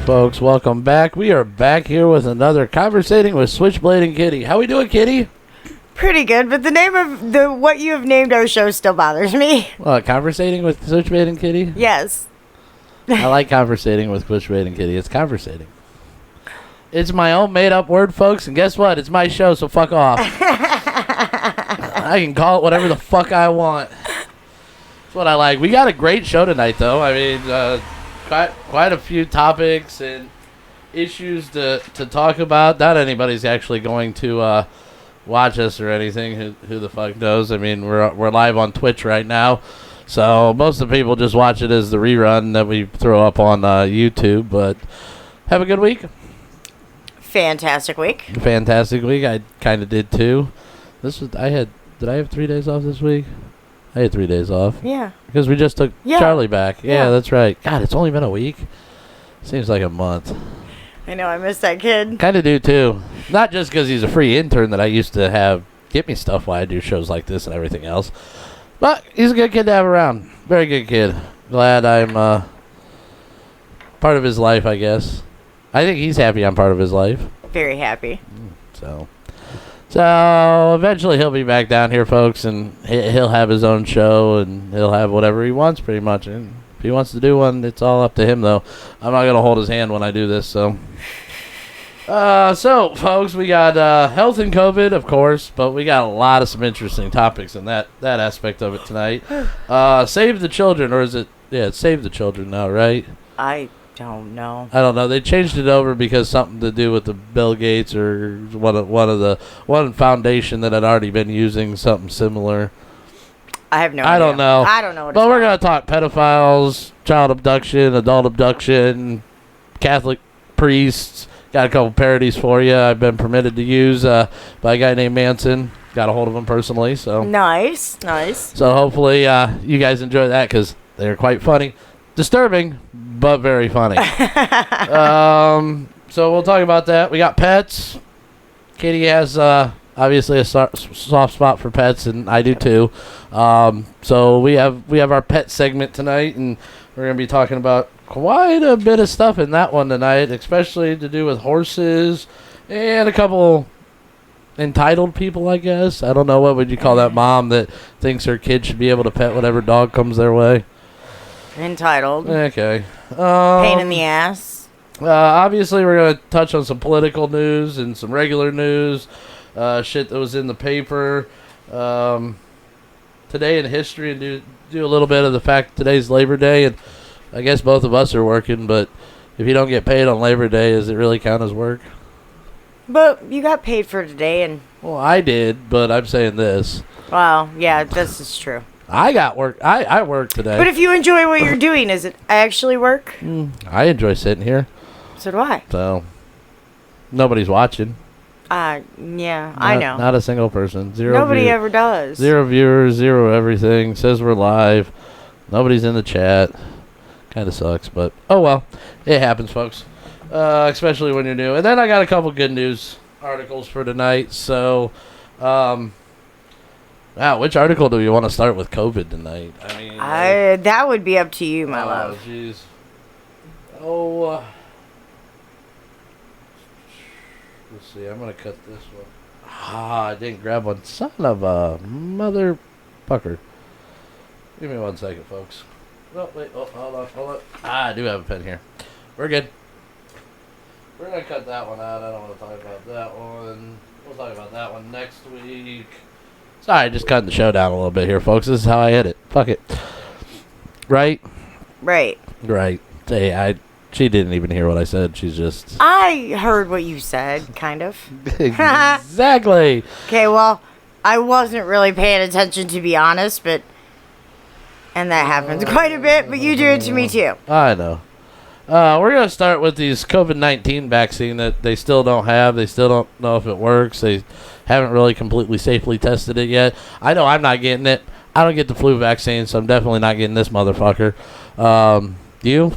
folks. Welcome back. We are back here with another Conversating with Switchblade and Kitty. How we doing, Kitty? Pretty good, but the name of what you have named our show still bothers me. What, Conversating with Switchblade and Kitty? Yes. I like conversating with Switchblade and Kitty. It's conversating. It's my own made-up word, folks, and guess what? It's my show, so fuck off. I can call it whatever the fuck I want. That's what I like. We got a great show tonight, though. I mean, quite a few topics and issues to talk about. Not anybody's actually going to watch us or anything. Who the fuck knows? I mean, we're live on Twitch right now, so most of the people just watch it as the rerun that we throw up on YouTube. But have a good week. Fantastic week. Fantastic week. I kind of did too. Did I have 3 days off this week? I had 3 days off. Yeah. Because we just took Charlie back. Yeah, that's right. God, it's only been a week. Seems like a month. I know, I miss that kid. Kind of do too. Not just because he's a free intern that I used to have get me stuff while I do shows like this and everything else. But he's a good kid to have around. Very good kid. Glad I'm part of his life, I guess. I think he's happy I'm part of his life. Very happy. So eventually he'll be back down here, folks, and he'll have his own show, and he'll have whatever he wants, pretty much. And if he wants to do one, it's all up to him, though. I'm not going to hold his hand when I do this, so. So, folks, we got health and COVID, of course, but we got a lot of some interesting topics in that aspect of it tonight. Save the Children, or is it? Yeah, it's Save the Children now, right? I don't know. I don't know. They changed it over because something to do with the Bill Gates or one foundation that had already been using something similar. I have no idea. I don't know. I don't know what But we're going to talk pedophiles, child abduction, adult abduction, Catholic priests. Got a couple parodies for you I've been permitted to use by a guy named Manson. Got a hold of him personally. So Nice. So hopefully you guys enjoy that because they're quite funny. Disturbing, but very funny. So we'll talk about that. We got pets. Kitty has obviously a soft spot for pets, and I do too. So we have our pet segment tonight, and we're going to be talking about quite a bit of stuff in that one tonight, especially to do with horses and a couple entitled people, I guess. I don't know, what would you call that mom that thinks her kid should be able to pet whatever dog comes their way? Entitled. Okay. Pain in the ass. Obviously, we're going to touch on some political news and some regular news, shit that was in the paper today in history, and do a little bit of the fact today's Labor Day, and I guess both of us are working, but if you don't get paid on Labor Day, does it really count as work? But you got paid for today, and... Well, I did, but I'm saying this. Well, yeah, this is true. I got work. I work today. But if you enjoy what you're doing, is it actually work? I enjoy sitting here. So do I. So, nobody's watching. Yeah, I know. Not a single person. Nobody ever does. 0 viewers, 0 everything. Says we're live. Nobody's in the chat. Kind of sucks, but oh well. It happens, folks. Especially when you're new. And then I got a couple good news articles for tonight. So, which article do you want to start with COVID tonight? I mean, that would be up to you, my love. Oh, jeez. Let's see. I'm gonna cut this one. I didn't grab one. Son of a motherfucker. Give me 1 second, folks. Oh, wait. Oh, hold on. I do have a pen here. We're good. We're gonna cut that one out. I don't want to talk about that one. We'll talk about that one next week. Sorry, just cutting the show down a little bit here, folks. This is how I hit it. Fuck it. Right. Hey, she didn't even hear what I said. She's just... I heard what you said, kind of. Exactly. Okay, well, I wasn't really paying attention, to be honest, but... And that happens quite a bit, but you do it to me, too. I know. We're going to start with these COVID-19 vaccine that they still don't have. They still don't know if it works. They haven't really completely safely tested it yet. I know I'm not getting it. I don't get the flu vaccine, so I'm definitely not getting this motherfucker. You?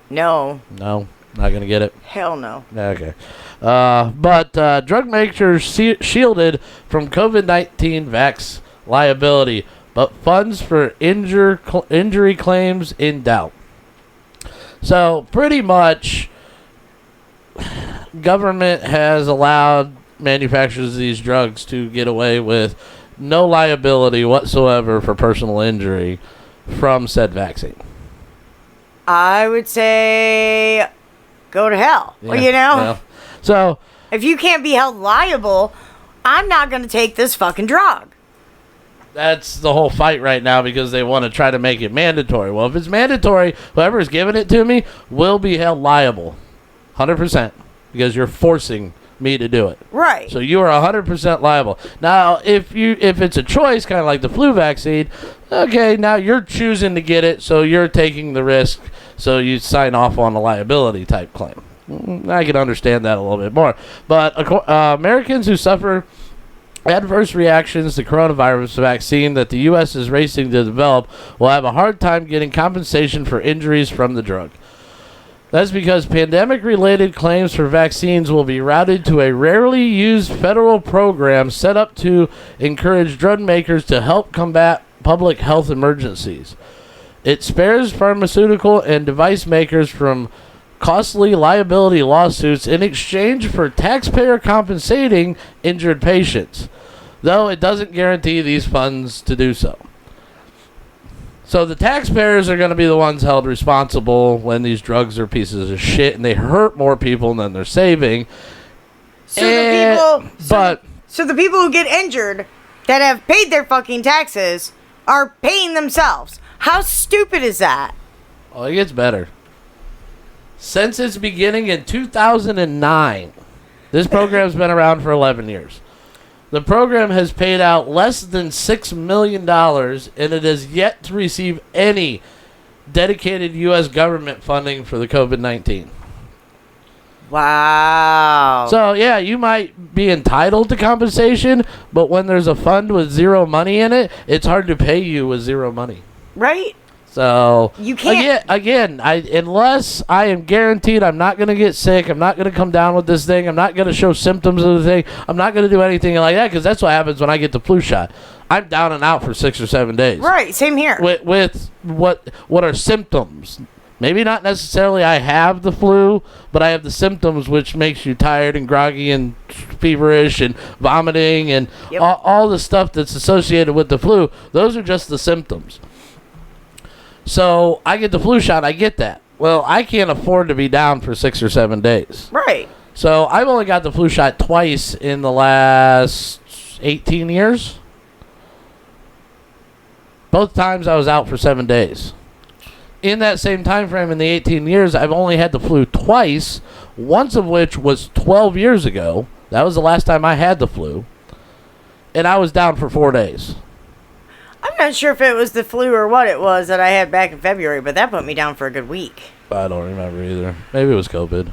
No. No? Not going to get it? Hell no. Okay. But drug makers shielded from COVID-19 vax liability, but funds for injury claims in doubt. So pretty much, government has allowed manufacturers of these drugs to get away with no liability whatsoever for personal injury from said vaccine. I would say go to hell. Yeah, Well, you know? yeah. So If you can't be held liable, I'm not going to take this fucking drug. that's the whole fight right now because they want to try to make it mandatory. Well, if it's mandatory, whoever's giving it to me will be held liable. 100%. Because you're forcing me to do it. Right. So you are 100% liable. Now, if it's a choice, kind of like the flu vaccine, okay, now you're choosing to get it, so you're taking the risk, so you sign off on a liability type claim. I can understand that a little bit more. But Americans who suffer adverse reactions to coronavirus vaccine that the U.S. is racing to develop will have a hard time getting compensation for injuries from the drug. That's because pandemic-related claims for vaccines will be routed to a rarely used federal program set up to encourage drug makers to help combat public health emergencies. It spares pharmaceutical and device makers from costly liability lawsuits in exchange for taxpayer compensating injured patients, though it doesn't guarantee these funds to do so. So the taxpayers are going to be the ones held responsible when these drugs are pieces of shit and they hurt more people than they're saving. So the people who get injured that have paid their fucking taxes are paying themselves. How stupid is that? Oh, it gets better. Since its beginning in 2009, this program's been around for 11 years. The program has paid out less than $6 million, and it has yet to receive any dedicated U.S. government funding for the COVID-19. Wow. So, yeah, you might be entitled to compensation, but when there's a fund with zero money in it, it's hard to pay you with zero money. Right? So, you can't. Again, unless I am guaranteed I'm not going to get sick, I'm not going to come down with this thing, I'm not going to show symptoms of the thing, I'm not going to do anything like that, because that's what happens when I get the flu shot. I'm down and out for 6 or 7 days. Right, same here. With what are symptoms? Maybe not necessarily I have the flu, but I have the symptoms, which makes you tired and groggy and feverish and vomiting and all the stuff that's associated with the flu. Those are just the symptoms. So I get the flu shot, I get that. Well, I can't afford to be down for 6 or 7 days. Right. So I've only got the flu shot twice in the last 18 years. Both times I was out for 7 days. In that same time frame in the 18 years, I've only had the flu twice, once of which was 12 years ago. That was the last time I had the flu. And I was down for 4 days. I'm not sure if it was the flu or what it was that I had back in February, but that put me down for a good week. I don't remember either. Maybe it was COVID.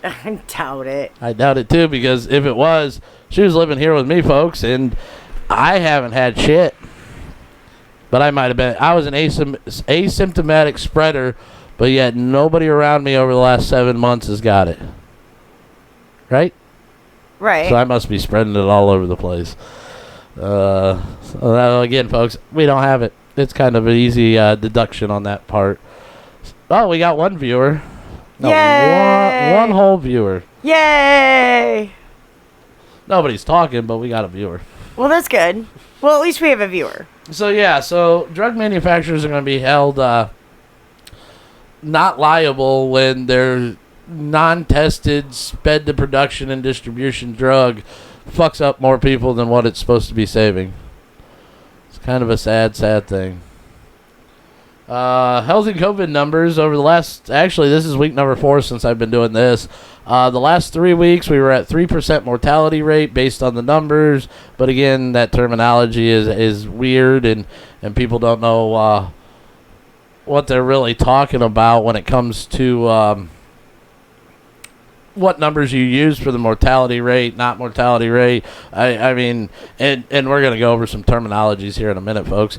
I doubt it. I doubt it too, because if it was, she was living here with me, folks, and I haven't had shit. But I might have been. I was an asymptomatic spreader, but yet nobody around me over the last 7 months has got it. Right? Right. So I must be spreading it all over the place. So again, folks, we don't have it. It's kind of an easy deduction on that part. Oh, we got one viewer. No, Yay! One whole viewer. Yay! Nobody's talking, but we got a viewer. Well, that's good. Well, at least we have a viewer. So, yeah, drug manufacturers are going to be held not liable when their non-tested, sped to production and distribution drug fucks up more people than what it's supposed to be saving. It's kind of a sad, sad thing. Health and COVID numbers over the last... Actually, this is week number 4 since I've been doing this. The last 3 weeks, we were at 3% mortality rate based on the numbers. But again, that terminology is weird, and people don't know what they're really talking about when it comes to what numbers you use for the mortality rate, not mortality rate. I mean, and we're going to go over some terminologies here in a minute, folks.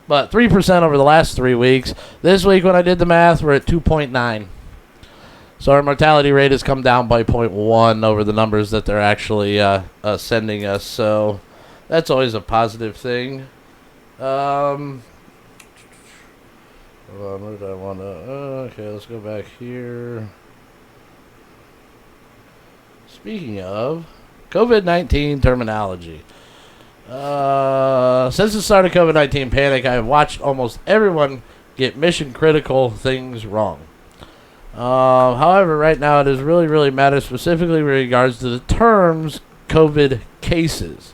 But 3% over the last 3 weeks. This week, when I did the math, we're at 2.9. So our mortality rate has come down by 0.1 over the numbers that they're actually sending us. So that's always a positive thing. Hold on, where did I want to... okay, let's go back here. Speaking of COVID-19 terminology. Since the start of COVID-19 panic, I have watched almost everyone get mission-critical things wrong. However, right now it is really matters specifically with regards to the terms COVID cases.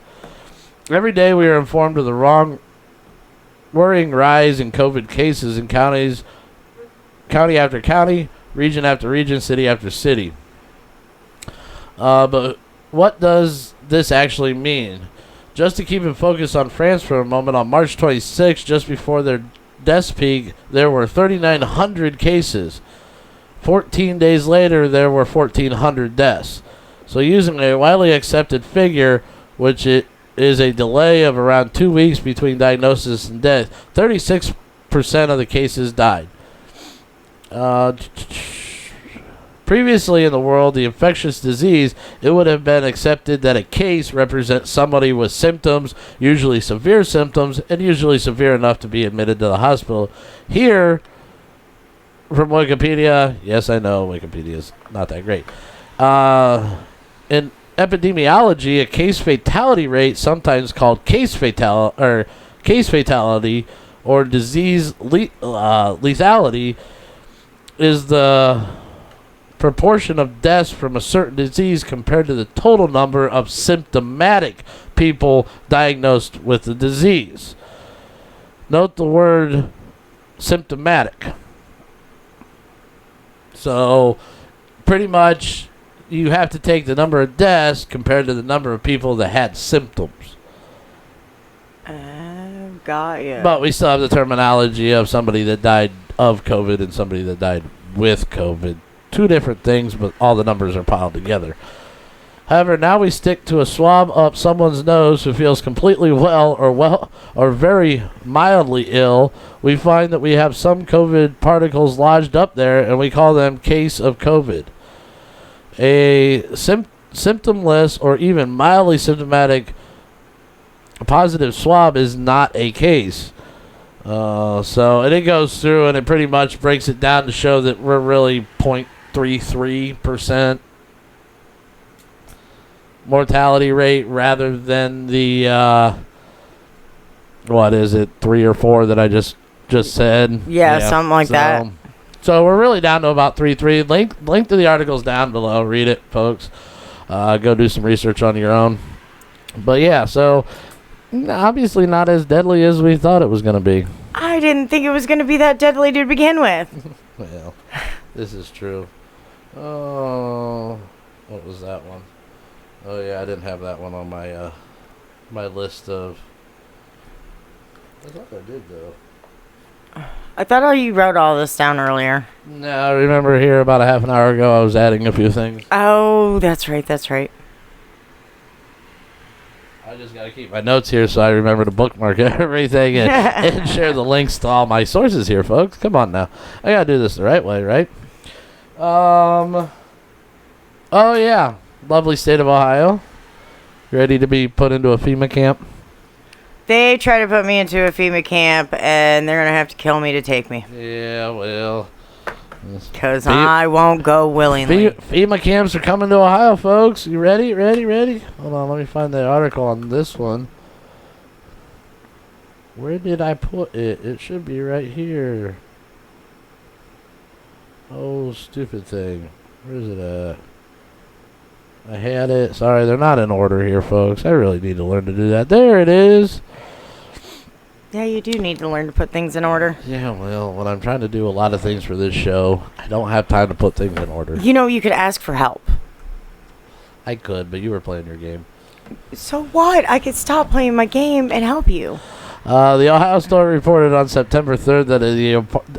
Every day we are informed of the worrying rise in COVID cases in county after county, region after region, city after city. But what does this actually mean? Just to keep in focus on France for a moment, on March 26th, just before their death peak, there were 3,900 cases. 14 days later, there were 1,400 deaths. So using a widely accepted figure, which it is a delay of around 2 weeks between diagnosis and death, 36% of the cases died. Previously in the world, the infectious disease, it would have been accepted that a case represents somebody with symptoms, usually severe symptoms, and usually severe enough to be admitted to the hospital. Here, from Wikipedia, yes, I know Wikipedia is not that great. In epidemiology, a case fatality rate, sometimes called case fatality or disease lethality, is the proportion of deaths from a certain disease compared to the total number of symptomatic people diagnosed with the disease. Note the word symptomatic. So, pretty much, you have to take the number of deaths compared to the number of people that had symptoms. Got you. But we still have the terminology of somebody that died of COVID and somebody that died with COVID. Two different things, but all the numbers are piled together. However, now we stick to a swab up someone's nose who feels completely well or very mildly ill. We find that we have some COVID particles lodged up there, and we call them case of COVID. A symptomless or even mildly symptomatic positive swab is not a case. And it goes through and it pretty much breaks it down to show that we're really 0.33% mortality rate rather than the what is it, 3 or 4 that I just said. Yeah, something like that. So we're really down to about 3.3. Link to the article's down below. Read it, folks. Go do some research on your own. But yeah, so obviously not as deadly as we thought it was going to be. I didn't think it was going to be that deadly to begin with. Well, this is true. Oh, what was that one? Oh yeah, I didn't have that one on my my list of. I thought I did though. I thought you wrote all this down earlier. No, I remember here about a half an hour ago I was adding a few things. Oh, that's right. I just got to keep my notes here so I remember to bookmark everything and share the links to all my sources here, folks. Come on now. I got to do this the right way, right? Oh, yeah. Lovely state of Ohio. Ready to be put into a FEMA camp? They try to put me into a FEMA camp, and they're going to have to kill me to take me. Yeah, well. Because I won't go willingly. FEMA camps are coming to Ohio, folks. You ready? Hold on, let me find the article on this one. Where did I put it? It should be right here. Oh, stupid thing. Where is it at? I had it. Sorry, they're not in order here, folks. I really need to learn to do that. There it is. Yeah, you do need to learn to put things in order. Yeah, well, when I'm trying to do a lot of things for this show, I don't have time to put things in order. You know, you could ask for help. I could, but you were playing your game. So what? I could stop playing my game and help you. The Ohio Story reported on September 3rd that the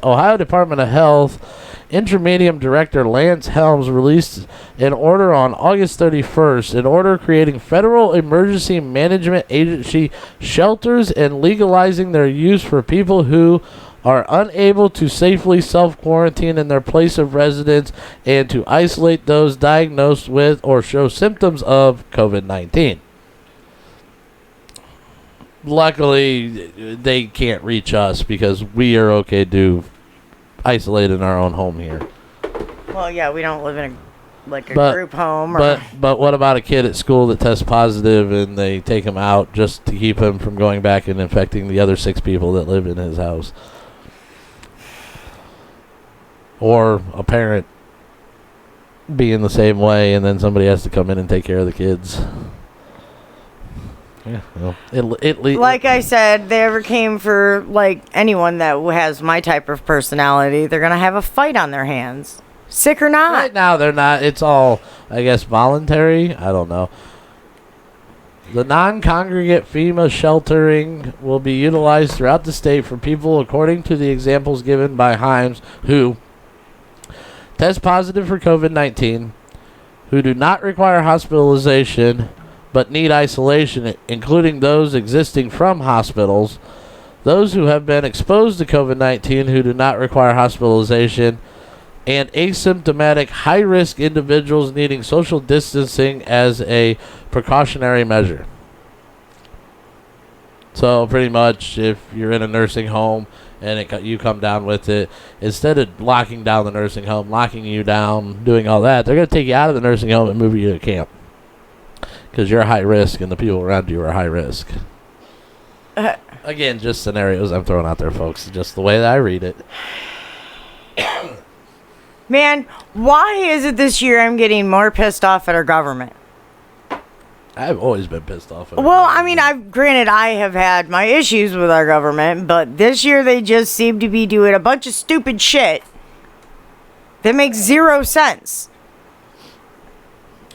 Ohio Department of Health Intermediate Director Lance Helms released an order on August 31st, an order creating federal emergency management agency shelters and legalizing their use for people who are unable to safely self-quarantine in their place of residence and to isolate those diagnosed with or show symptoms of COVID-19. Luckily, they can't reach us because we are okay to do isolated in our own home here. Well, yeah, we don't live in a group home. But what about a kid at school that tests positive and they take him out just to keep him from going back and infecting the other 6 people that live in his house? Or a parent being the same way, and then somebody has to come in and take care of the kids. Yeah, well, like I said, they ever came for like anyone that has my type of personality, they're gonna have a fight on their hands, sick or not. Right now, they're not. It's all, I guess, voluntary. I don't know. The non-congregate FEMA sheltering will be utilized throughout the state for people according to the examples given by Himes who test positive for COVID-19, who do not require hospitalization but need isolation, including those existing from hospitals, those who have been exposed to COVID-19 who do not require hospitalization, and asymptomatic high-risk individuals needing social distancing as a precautionary measure. So pretty much if you're in a nursing home and you come down with it, instead of locking down the nursing home, locking you down, doing all that, they're going to take you out of the nursing home and move you to a camp. Because you're high risk and the people around you are high risk. Again, just scenarios I'm throwing out there, folks. Just the way that I read it. Man, why is it this year I'm getting more pissed off at our government? I've always been pissed off at our government. I mean, granted, I have had my issues with our government, but this year they just seem to be doing a bunch of stupid shit that makes zero sense.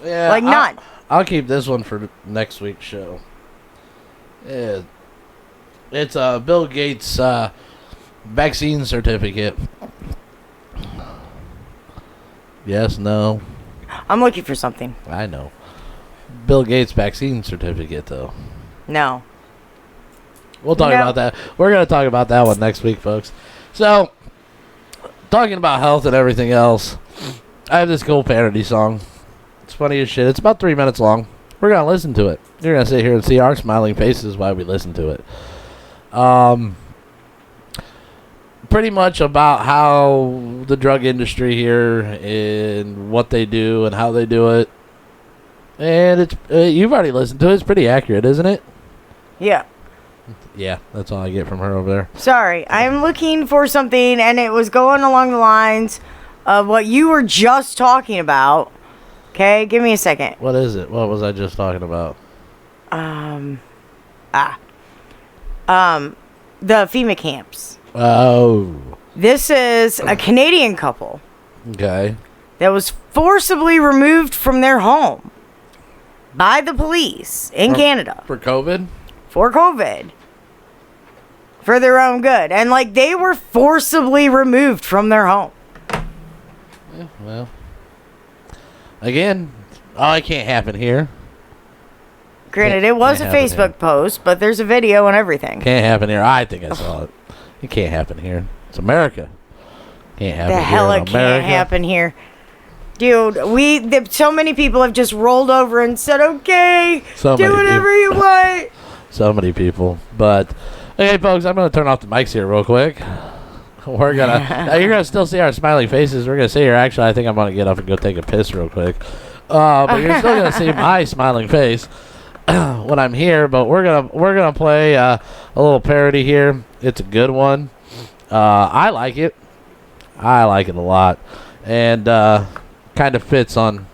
Yeah, like none. I'll keep this one for next week's show. Yeah. It's Bill Gates' vaccine certificate. Yes, no. I'm looking for something. I know. Bill Gates' vaccine certificate, though. No. We'll talk about that. We're going to talk about that one next week, folks. So, talking about health and everything else, I have this cool parody song. It's funny as shit. It's about 3 minutes long. We're going to listen to it. You're going to sit here and see our smiling faces while we listen to it. Pretty much about how the drug industry here and what they do and how they do it. And it's you've already listened to it. It's pretty accurate, isn't it? Yeah. Yeah, that's all I get from her over there. Sorry, I'm looking for something, and it was going along the lines of what you were just talking about. Okay, give me a second. What is it? What was I just talking about? The FEMA camps. Oh. This is a Canadian couple. Okay. That was forcibly removed from their home by the police in Canada. For COVID? For COVID. For their own good. And, like, they were forcibly removed from their home. Yeah, well. Again, it can't happen here. Granted, it was a Facebook post, but there's a video and everything. Can't happen here. I think I saw it. It can't happen here. It's America. Can't happen here. The hell it can't happen here. Dude, so many people have just rolled over and said, okay, do whatever you want. So many people. But, okay, folks, I'm going to turn off the mics here real quick. We're going to, you're going to still see our smiling faces. We're going to sit here. Actually, I think I'm going to get up and go take a piss real quick. But you're still going to see my smiling face when I'm here. But we're gonna play a little parody here. It's a good one. I like it. I like it a lot. And kind of fits on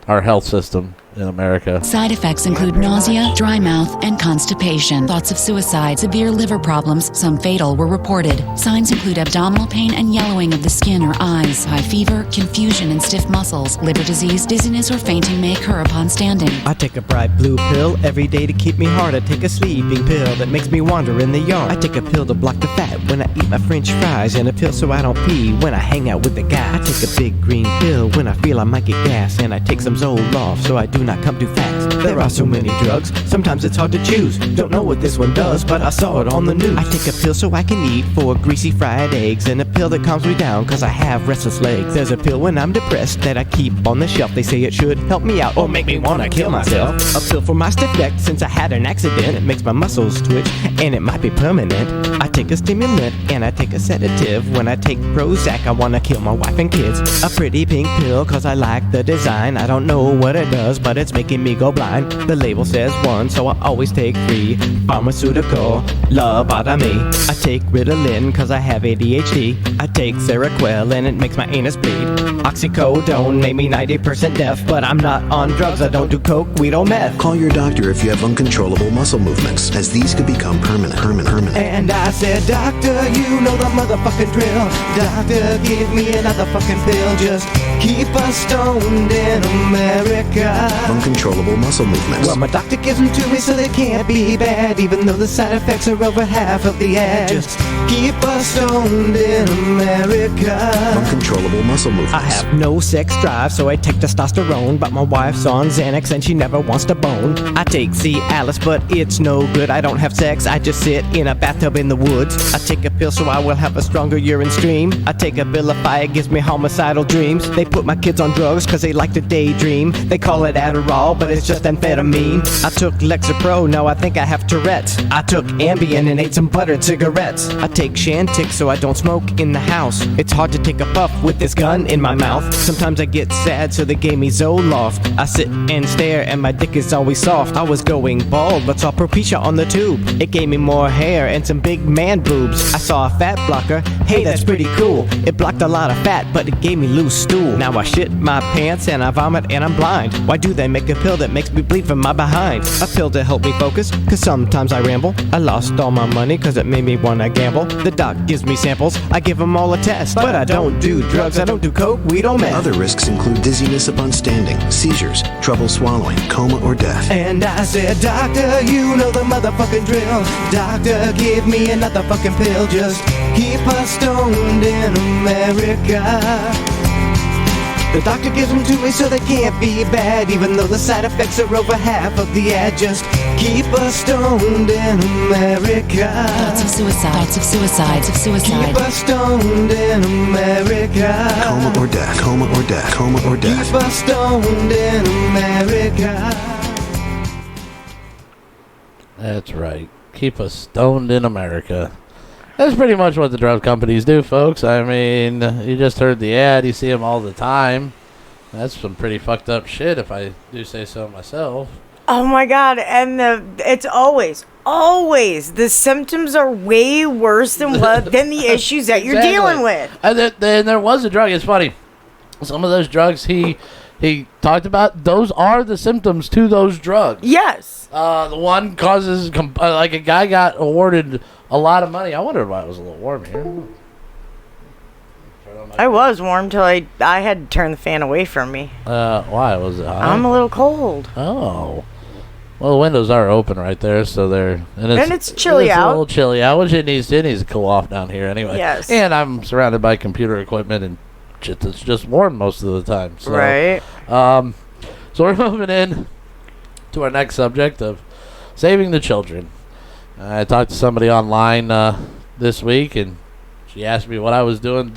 our health system in America. Side effects include nausea, dry mouth, and constipation. Thoughts of suicide, severe liver problems, some fatal, were reported. Signs include abdominal pain and yellowing of the skin or eyes. High fever, confusion and stiff muscles. Liver disease, dizziness, or fainting may occur upon standing. I take a bright blue pill every day to keep me hard. I take a sleeping pill that makes me wander in the yard. I take a pill to block the fat when I eat my french fries, and a pill so I don't pee when I hang out with the guys. I take a big green pill when I feel I might get gas, and I take some Zoloft so I do do not come too fast. There are so many drugs, sometimes it's hard to choose. Don't know what this one does, but I saw it on the news. I take a pill so I can eat 4 greasy fried eggs, and a pill that calms me down cause I have restless legs. There's a pill when I'm depressed that I keep on the shelf. They say it should help me out or make me wanna kill myself. A pill for my stiff neck since I had an accident. It makes my muscles twitch and it might be permanent. I take a stimulant and I take a sedative. When I take Prozac I wanna kill my wife and kids. A pretty pink pill cause I like the design. I don't know what it does but it's making me go blind. The label says 1 so I always take 3. Pharmaceutical lobotomy. I take Ritalin cause I have ADHD. I take Seroquel and it makes my anus bleed. Oxycodone made me 90% deaf, but I'm not on drugs. I don't do coke, weed or meth. Call your doctor if you have uncontrollable muscle movements, as these could become permanent. And I said, doctor, you know the motherfucking drill. Doctor, give me another fucking pill. Just keep us stoned in America. Uncontrollable muscle movements. Well, my doctor gives them to me so they can't be bad, even though the side effects are over half of the ad. Just keep us stoned in America. Uncontrollable muscle movements. I have no sex drive, so I take testosterone, but my wife's on Xanax and she never wants to bone. I take Cialis, but it's no good. I don't have sex, I just sit in a bathtub in the woods. I take a pill so I will have a stronger urine stream. I take Abilify, it gives me homicidal dreams. They put my kids on drugs cause they like to daydream. They call it Adderall, but it's just amphetamine. I took Lexapro, now I think I have Tourette's. I took Ambien and ate some buttered cigarettes. I take Chantix so I don't smoke in the house. It's hard to take a puff with this gun in my mouth. Sometimes I get sad so they gave me Zoloft. I sit and stare and my dick is always soft. I was going bald but saw Propecia on the tube. It gave me more hair and some big man boobs. I saw a fat blocker, hey that's pretty cool. It blocked a lot of fat but it gave me loose stool. Now I shit my pants and I vomit and I'm blind. Why do they make a pill that makes me bleed from my behind? A pill to help me focus cause sometimes I ramble. I lost all my money cause it made me wanna gamble. The doc gives me samples, I give them all a test. But I don't do drugs, I don't do coke, weed or meth. Other risks include dizziness upon standing, seizures, trouble swallowing, coma or death. And I said, doctor, you know the motherfucking drill. Doctor, give me another fucking pill. Just keep us stoned in America. The doctor gives them to me so they can't be bad, even though the side effects are over half of the ad. Just keep us stoned in America. Thoughts of suicide. Thoughts of suicide. Thoughts of suicide. Keep us stoned in America. Coma or death, coma or death, coma or death. Keep us stoned in America. That's right. Keep us stoned in America. That's pretty much what the drug companies do, folks. I mean, you just heard the ad. You see them all the time. That's some pretty fucked up shit, if I do say so myself. Oh my God! And it's always the symptoms are way worse than the issues that you're dealing with. And there was a drug. It's funny. Some of those drugs he talked about, those are the symptoms to those drugs. Yes. The one causes like a guy got awarded a lot of money. I wonder why it was a little warm here. I was warm till I had to turn the fan away from me. Why was it hot? I'm a little cold. Oh. Well, the windows are open right there, so they're and it's chilly out. It's a little chilly out, which it needs to cool off down here anyway. Yes. And I'm surrounded by computer equipment and shit that's just warm most of the time. So, right. So we're moving in to our next subject of saving the children. I talked to somebody online this week, and she asked me what I was doing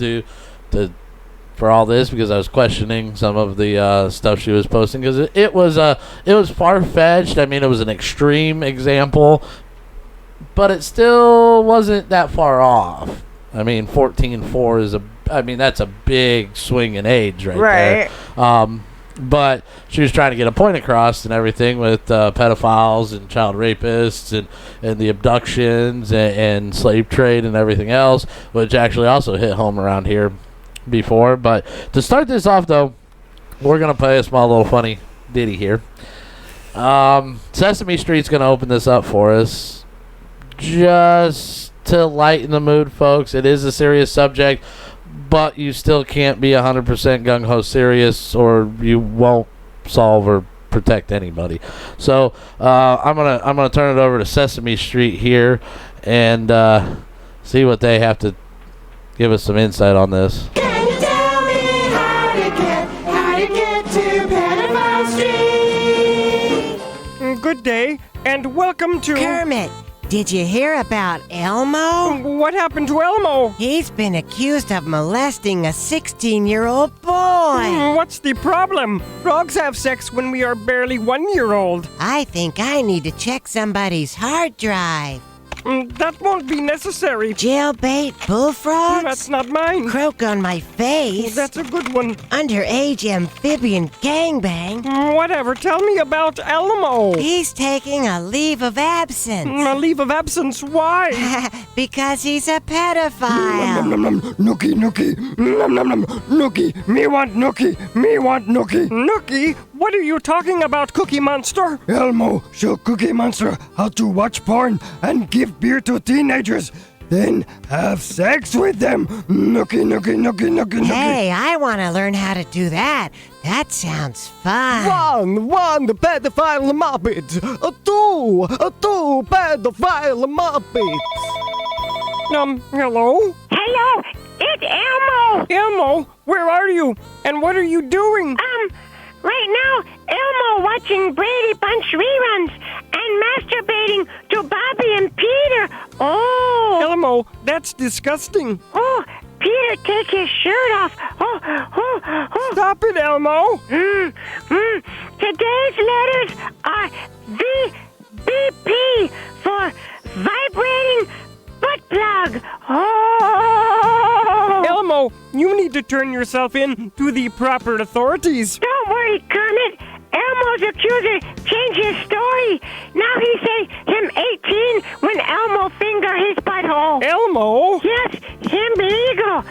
for all this, because I was questioning some of the stuff she was posting, because it was far-fetched. I mean, it was an extreme example, but it still wasn't that far off. I mean, 14.4 is that's a big swing in age right there. But she was trying to get a point across and everything with pedophiles and child rapists and the abductions and slave trade and everything else, which actually also hit home around here before. But to start this off, though, we're going to play a small little funny ditty here. Sesame Street's going to open this up for us just to lighten the mood, folks. It is a serious subject, but you still can't be 100% gung-ho serious, or you won't solve or protect anybody. So I'm gonna turn it over to Sesame Street here and see what they have to give us some insight on this. Can you tell me how to get to Pedophile Street? good day, and welcome to... Kermit, did you hear about Elmo? What happened to Elmo? He's been accused of molesting a 16-year-old boy. What's the problem? Frogs have sex when we are barely 1 year old. I think I need to check somebody's hard drive. That won't be necessary. Jailbait bullfrogs? That's not mine. Croak on my face? That's a good one. Underage amphibian gangbang? Whatever, tell me about Elmo. He's taking a leave of absence. A leave of absence, why? Because he's a pedophile. Nom, nom, nom, nookie, nookie. Nom, nom, nom, nookie. Me want nookie. Me want nookie. Nookie? What are you talking about, Cookie Monster? Elmo, show Cookie Monster how to watch porn and give beer to teenagers. Then have sex with them. Nookie, nookie, nookie, nookie, nookie. Hey, I want to learn how to do that. That sounds fun. One pedophile muppet. Two pedophile muppets. Hello? Hello, it's Elmo. Elmo, where are you? And what are you doing? Right now, Elmo watching Brady Bunch reruns and masturbating to Bobby and Peter. Oh. Elmo, that's disgusting. Oh, Peter, take his shirt off. Oh. Stop it, Elmo. Today's letters are VBP for vibrating butt plug. Oh. Elmo, you need to turn yourself in to the proper authorities. Don't worry, Kermit. Elmo's accuser changed his story. Now he say him 18 when Elmo finger his butthole. Elmo? Yes, him legal.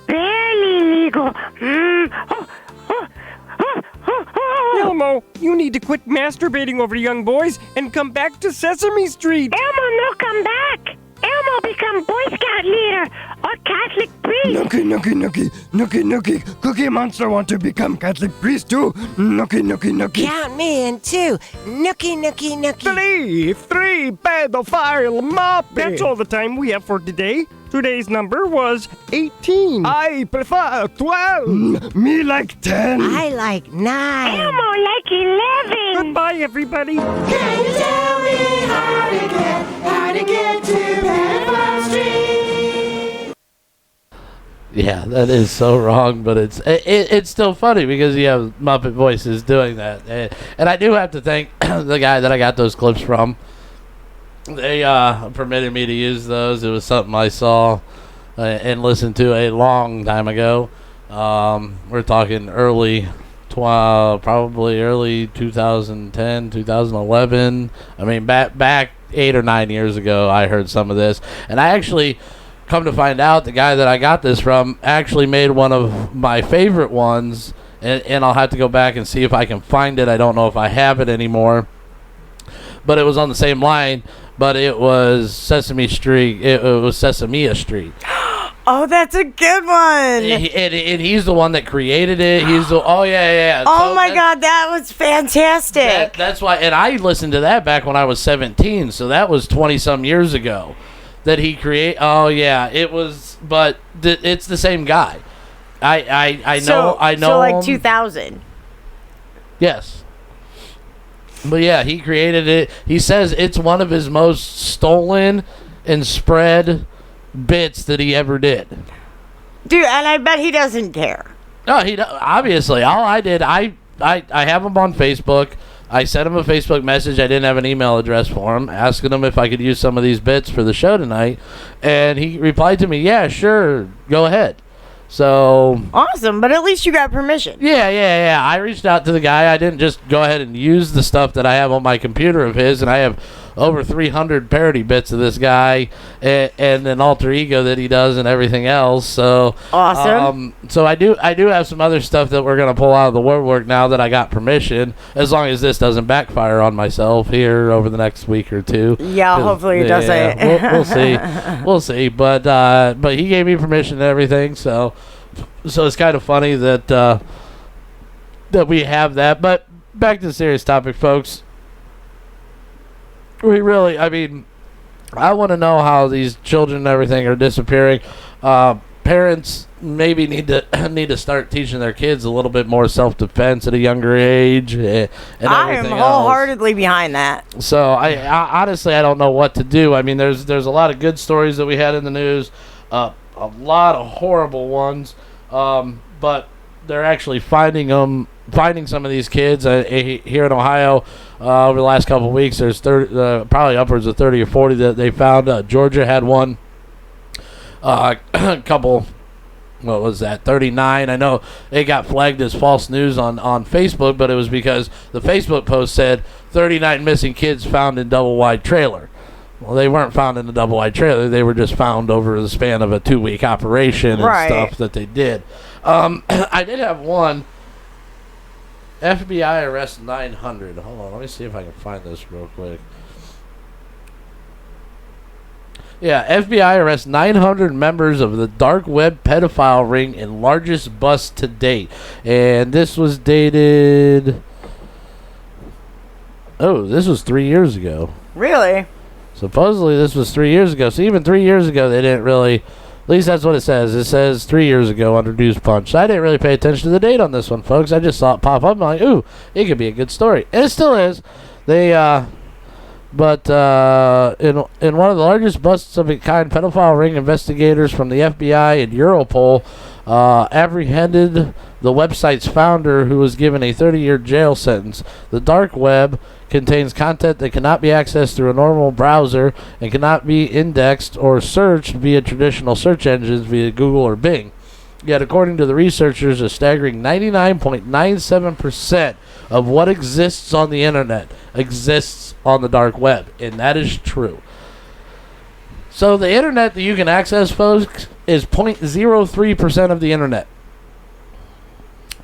Barely legal. Elmo, you need to quit masturbating over young boys and come back to Sesame Street. Elmo no come back. Elmo become Boy Scout leader or Catholic priest. Nookie. Cookie Monster want to become Catholic priest too. Nookie. Count me in too. Nookie. Three pedophile muppets. That's all the time we have for today. Today's number was 18. I prefer 12. Me like 10. I like 9. Elmo like 11. Goodbye, everybody. Can you tell me how to get to Pedophile Street? Yeah, that is so wrong, but it's still funny because you have Muppet voices doing that. And I do have to thank the guy that I got those clips from. They permitted me to use those. It was something I saw and listened to a long time ago. We're talking probably early 2010, 2011. I mean, back 8 or 9 years ago, I heard some of this. And I actually, come to find out, the guy that I got this from actually made one of my favorite ones. And I'll have to go back and see if I can find it. I don't know if I have it anymore. But it was on the same line. But it was Sesame Street. It was Sesame Street. Oh, that's a good one. And he's the one that created it. He's the yeah. Oh my God, that was fantastic. That's why. And I listened to that back when I was 17. So that was 20 some years ago that he created. Oh yeah, it was. But it's the same guy. I know. So like him. 2000. Yes. But yeah, he created it. He says it's one of his most stolen and spread bits that he ever did. Dude, and I bet he doesn't care. No, obviously. All I did, I have him on Facebook. I sent him a Facebook message. I didn't have an email address for him, asking him if I could use some of these bits for the show tonight. And he replied to me, yeah, sure, go ahead. So awesome, but at least you got permission. Yeah. I reached out to the guy. I didn't just go ahead and use the stuff that I have on my computer of his, and I have over 300 parody bits of this guy and an alter ego that he does and everything else. So awesome. So I do have some other stuff that we're gonna pull out of the woodwork now that I got permission, as long as this doesn't backfire on myself here over the next week or two. Yeah, hopefully it doesn't. We'll see. We'll see. But he gave me permission and everything. So it's kind of funny that we have that. But back to the serious topic, folks. I want to know how these children and everything are disappearing. parents maybe need to start teaching their kids a little bit more self-defense at a younger age. And I am wholeheartedly behind that. So I honestly I don't know what to do. I mean, there's a lot of good stories that we had in the news, a lot of horrible ones, but they're actually finding some of these kids here in Ohio over the last couple of weeks. There's probably upwards of 30 or 40 that they found. Georgia had one. Couple, what was that, 39. I know it got flagged as false news on Facebook, but it was because the Facebook post said 39 missing kids found in double-wide trailer. Well, they weren't found in a double-wide trailer. They were just found over the span of a 2-week operation and stuff that they did. I did have one. FBI arrests 900. Hold on, let me see if I can find this real quick. Yeah, FBI arrests 900 members of the dark web pedophile ring in largest bust to date. And this was dated... Oh, this was 3 years ago. Really? Supposedly this was 3 years ago. So even 3 years ago, they didn't really... At least that's what it says. It says 3 years ago under News Punch. So I didn't really pay attention to the date on this one, folks. I just saw it pop up. I'm like, ooh, it could be a good story. And it still is. They, But in one of the largest busts of its kind, pedophile ring investigators from the FBI and Europol apprehended the website's founder, who was given a 30-year jail sentence. The dark web contains content that cannot be accessed through a normal browser and cannot be indexed or searched via traditional search engines via Google or Bing. Yet, according to the researchers, a staggering 99.97% of what exists on the internet exists on the dark web, and that is true. So the internet that you can access, folks, is 0.03% of the internet.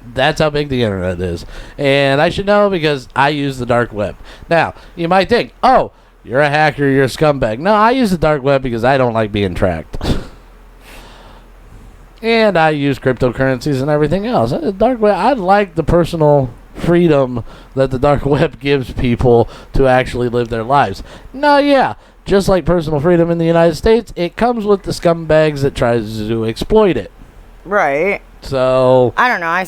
That's how big the internet is. And I should know because I use the dark web. Now, you might think, oh, you're a hacker, you're a scumbag. No, I use the dark web because I don't like being tracked. And I use cryptocurrencies and everything else. The dark web, I like the personal freedom that the dark web gives people to actually live their lives. No, yeah, just like personal freedom in the United States, it comes with the scumbags that tries to exploit it. Right. So I don't know. I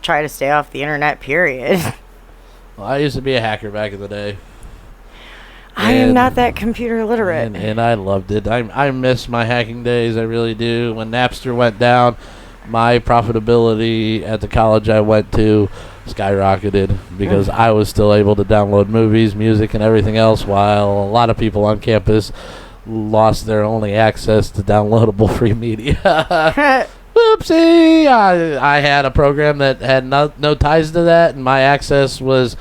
try to stay off the internet, period. Well, I used to be a hacker back in the day. I am not that computer literate. And I loved it. I miss my hacking days. I really do. When Napster went down, my profitability at the college I went to skyrocketed because I was still able to download movies, music, and everything else, while a lot of people on campus lost their only access to downloadable free media. Whoopsie! I had a program that had no ties to that, and my access was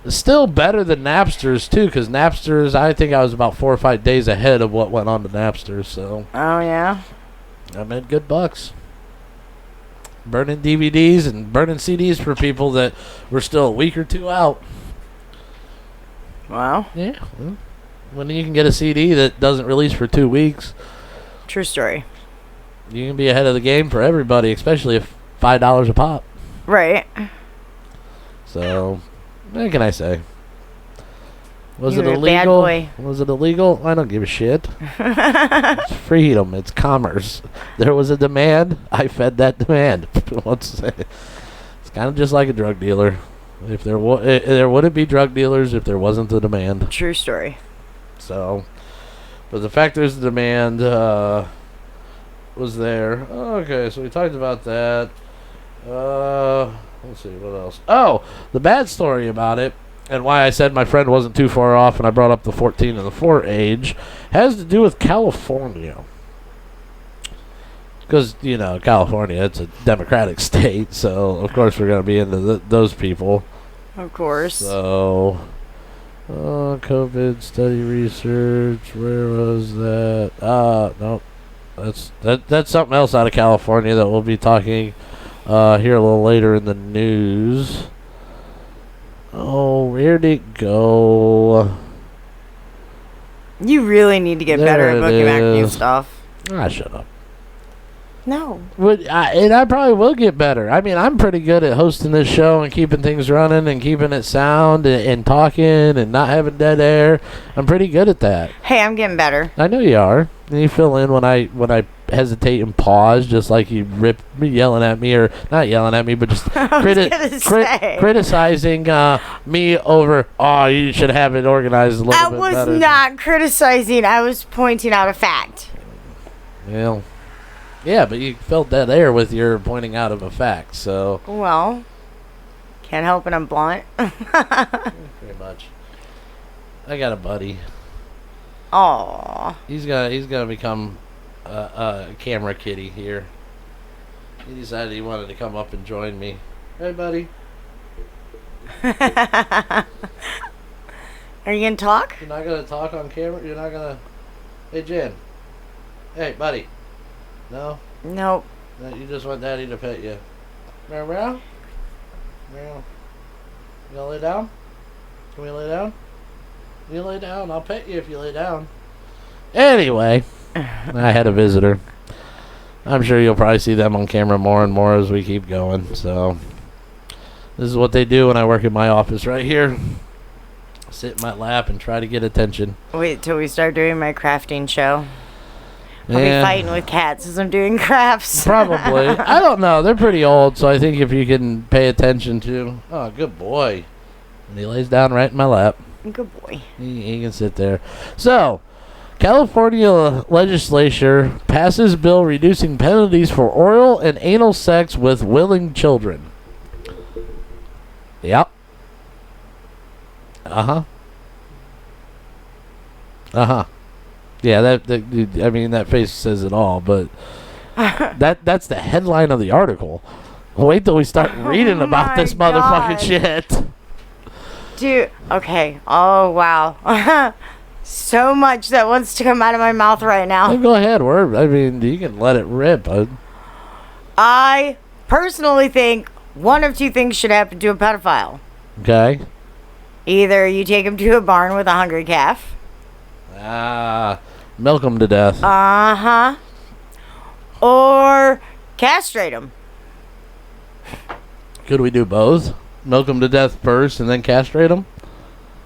still better than Napster's, too, because Napster's, I think I was about 4 or 5 days ahead of what went on to Napster, so... Oh, yeah? I made good bucks. Burning DVDs and burning CDs for people that were still a week or two out. Wow. Yeah. Well, when you can get a CD that doesn't release for 2 weeks... True story. You can be ahead of the game for everybody, especially if $5 a pop. Right. So, what can I say? Was it You're illegal? A bad boy. Was it illegal? I don't give a shit. It's freedom. It's commerce. There was a demand. I fed that demand. It's kind of just like a drug dealer. If there wouldn't be drug dealers if there wasn't the demand. True story. So, but the fact there's the demand was there. Okay, so we talked about that. Let's see, what else? Oh, the bad story about it, and why I said my friend wasn't too far off, and I brought up the 14 and the 4 age, has to do with California. Because, you know, California, it's a democratic state, so of course we're going to be into those people. Of course. So, COVID study research, where was that? No, that's something else out of California that we'll be talking here a little later in the news. Oh, where'd it go? You really need to get better at booking back new stuff. Ah, shut up. No. And I probably will get better. I mean, I'm pretty good at hosting this show and keeping things running and keeping it sound and talking and not having dead air. I'm pretty good at that. Hey, I'm getting better. I know you are. And you fill in when I hesitate and pause, just like you rip me yelling at me, or not yelling at me, but just criticizing me over, oh, you should have it organized a little bit better. I was not criticizing. I was pointing out a fact. Well, yeah, but you filled dead air with your pointing out of a fact, so. Well, can't help it, I'm blunt. Pretty much. I got a buddy. Aww. He's gonna become a camera kitty here. He decided he wanted to come up and join me. Hey, buddy. Are you gonna talk? You're not gonna talk on camera? You're not gonna... Hey, Jen. Hey, buddy. No? Nope. No, you just want Daddy to pet you. Meow, meow? Meow. You gonna lay down? Can we lay down? You lay down. I'll pet you if you lay down. Anyway, I had a visitor. I'm sure you'll probably see them on camera more and more as we keep going. So, this is what they do when I work in my office right here. Sit in my lap and try to get attention. Wait till we start doing my crafting show. I'll be fighting with cats as I'm doing crafts. Probably. I don't know. They're pretty old, so I think if you can pay attention to... Oh, good boy. And he lays down right in my lap. Good boy. He can sit there. So, California legislature passes bill reducing penalties for oral and anal sex with willing children. Yep. Uh-huh. Uh-huh. Yeah, that face says it all, but that's the headline of the article. Wait till we start reading about this motherfucking shit. Dude, okay. Oh, wow. So much that wants to come out of my mouth right now. Well, go ahead, you can let it rip, bud. I personally think one of two things should happen to a pedophile. Okay. Either you take him to a barn with a hungry calf. Milk him to death. Uh-huh. Or castrate him. Could we do both? Milk them to death first and then castrate them?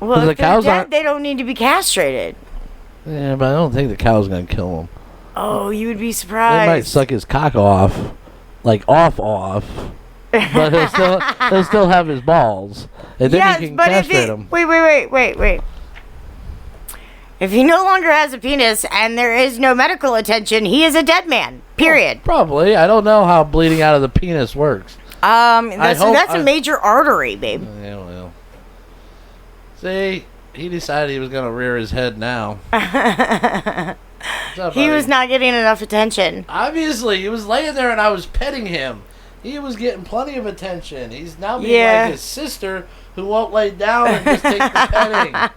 Well, if the cows they're dead, they don't need to be castrated. Yeah, but I don't think the cow's going to kill him. Oh, you would be surprised. They might suck his cock off. Like, off. But he'll still have his balls. And then he can castrate him. Wait. If he no longer has a penis and there is no medical attention, he is a dead man. Period. Well, probably. I don't know how bleeding out of the penis works. That's a major artery, babe. Yeah, well. See, he decided he was going to rear his head now. He was not getting enough attention. Obviously, he was laying there and I was petting him. He was getting plenty of attention. He's now being like his sister who won't lay down and just take the petting.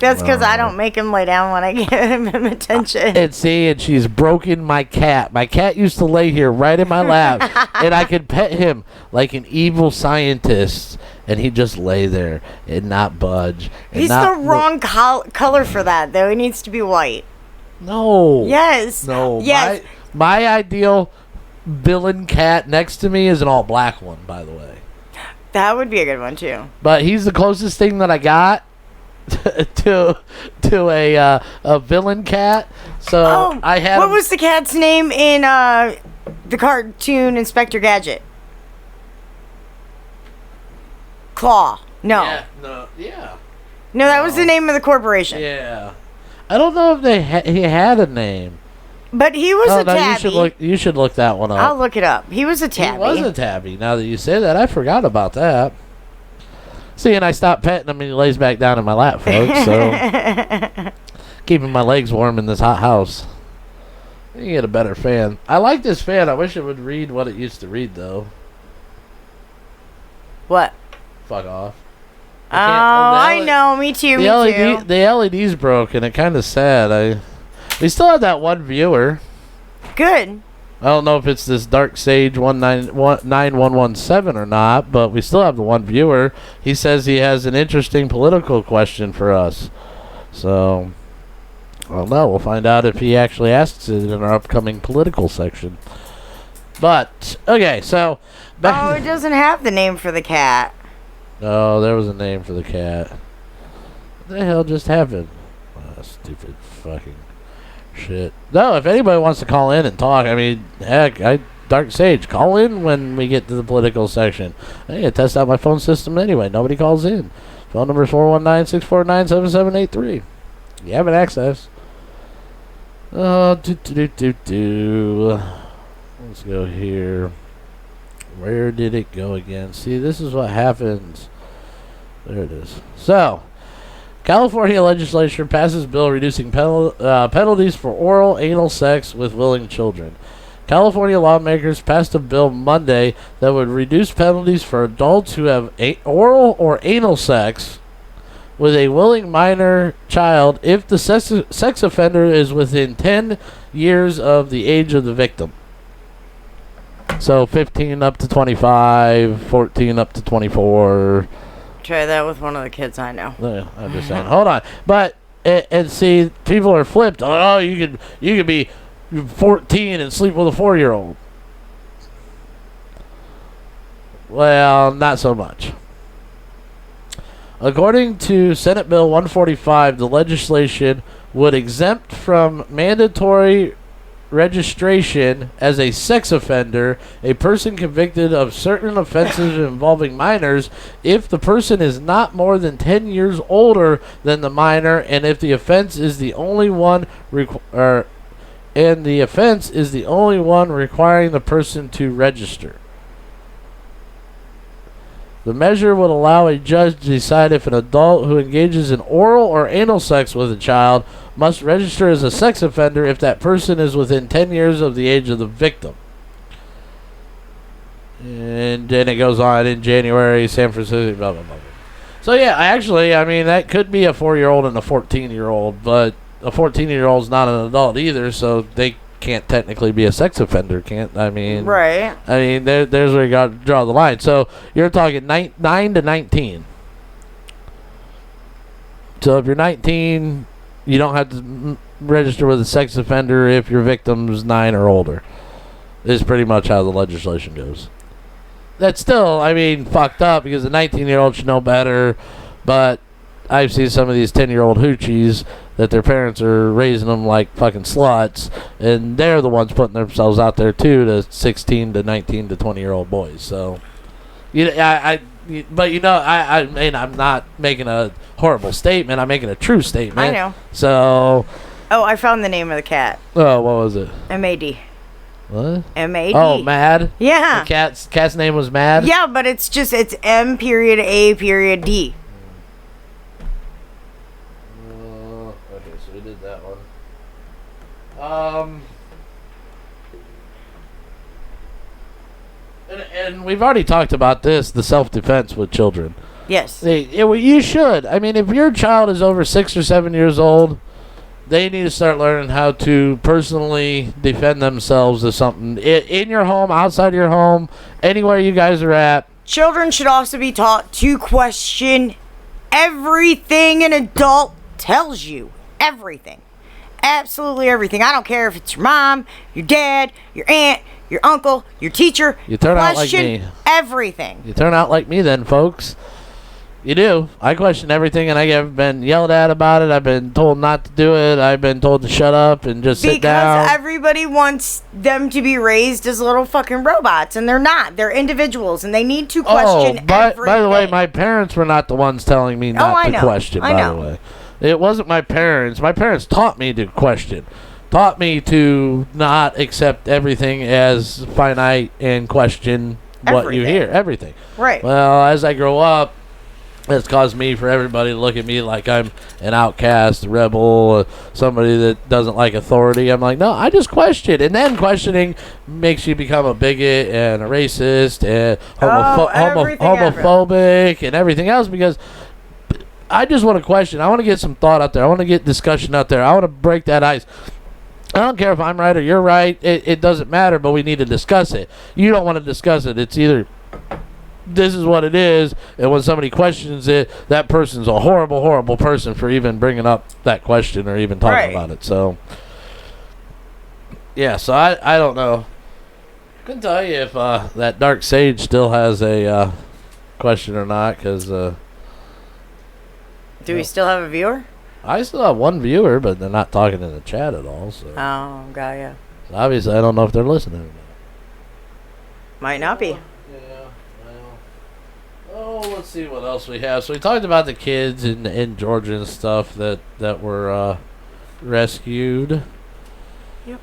That's because I don't make him lay down when I give him attention. And she's broken my cat. My cat used to lay here right in my lap, and I could pet him like an evil scientist, and he'd just lay there and not budge. He's the wrong color for that, though. He needs to be white. No. Yes. No. Yes. My ideal villain cat next to me is an all black one, by the way. That would be a good one, too. But he's the closest thing that I got to a villain cat. So I had. What was the cat's name in the cartoon Inspector Gadget? Claw. No. Yeah. No. Yeah. No, that was the name of the corporation. Yeah. I don't know if he had a name. But he was a tabby. You should look that one up. I'll look it up. He was a tabby. He was a tabby. Now that you say that, I forgot about that. See, and I stopped petting him and he lays back down in my lap, folks. So, keeping my legs warm in this hot house. You get a better fan. I like this fan. I wish it would read what it used to read, though. What? Fuck off. I know. Me too. The LED's broke, and it's kind of sad. We still have that one viewer. Good. I don't know if it's this Dark Sage 9117 or not, but we still have the one viewer. He says he has an interesting political question for us. So, I don't know. We'll find out if he actually asks it in our upcoming political section. But okay, so Oh, it doesn't have the name for the cat. No, there was a name for the cat. What the hell just happened? Oh, stupid fucking shit. No, if anybody wants to call in and talk, I mean, heck, Dark Sage, call in when we get to the political section. I need to test out my phone system anyway. Nobody calls in. Phone number is 419-649-7783. You have an access. Let's go here. Where did it go again? See, this is what happens. There it is. So, California legislature passes bill reducing penalties for oral anal sex with willing children. California lawmakers passed a bill Monday that would reduce penalties for adults who have oral or anal sex with a willing minor child if the sex offender is within 10 years of the age of the victim. So 15 up to 25, 14 up to 24. Try that with one of the kids I know. I'm just saying. Hold on. But, and see, people are flipped. Oh, you could be 14 and sleep with a 4-year-old. Well, not so much. According to Senate Bill 145, the legislation would exempt from mandatory registration as a sex offender a person convicted of certain offenses involving minors if the person is not more than 10 years older than the minor and if the offense is the only one requiring the person to register. The measure would allow a judge to decide if an adult who engages in oral or anal sex with a child must register as a sex offender if that person is within 10 years of the age of the victim. And then it goes on in January, San Francisco, blah, blah, blah. So, yeah, I mean, that could be a 4-year-old and a 14-year-old, but a 14-year-old's not an adult either, so they can't technically be a sex offender, can't? I mean, right. I mean, there's where you got to draw the line. So you're talking 9 to 19. So if you're 19, you don't have to register with a sex offender if your victim's 9 or older. Is pretty much how the legislation goes. That's still, I mean, fucked up because a 19-year-old should know better, but I've seen some of these 10-year-old hoochies that their parents are raising them like fucking sluts, and they're the ones putting themselves out there too to 16 to 19 to 20-year-old boys. So, I mean, I'm not making a horrible statement. I'm making a true statement. I know. So. Oh, I found the name of the cat. Oh, what was it? M-A-D. What? M-A-D. Oh, Mad? Yeah. The cat's name was Mad? Yeah, but it's M.A.D. Okay, so we did that one. And we've already talked about this, the self-defense with children. Yes. You should. I mean, if your child is over 6 or 7 years old, they need to start learning how to personally defend themselves if something in your home, outside your home, anywhere you guys are at. Children should also be taught to question everything an adult tells you. Everything. Absolutely everything. I don't care if it's your mom, your dad, your aunt, your uncle, your teacher. You turn out like me. Everything. You turn out like me then, folks. You do. I question everything, and I have been yelled at about it. I've been told not to do it. I've been told to shut up and just sit down. Because everybody wants them to be raised as little fucking robots, and they're not. They're individuals, and they need to question everything. By the way, my parents were not the ones telling me not to question, by the way. It wasn't my parents. My parents taught me to question. Taught me to not accept everything as finite and question what you hear. Everything. Right. Well, as I grow up, it's caused me for everybody to look at me like I'm an outcast, a rebel, somebody that doesn't like authority. I'm like, no, I just question. And then questioning makes you become a bigot and a racist and homophobic and everything else because I just want to question. I want to get some thought out there. I want to get discussion out there. I want to break that ice. I don't care if I'm right or you're right. It doesn't matter, but we need to discuss it. You don't want to discuss it. It's either this is what it is, and when somebody questions it, that person's a horrible, horrible person for even bringing up that question or even talking about it. So, yeah, so I don't know. Couldn't tell you if that Dark Sage still has a question or not, because Do we still have a viewer? I still have one viewer, but they're not talking in the chat at all. So Oh, God, yeah. obviously, I don't know if they're listening or not. Might not be. Oh, let's see what else we have. So we talked about the kids in Georgia and stuff that were rescued. Yep.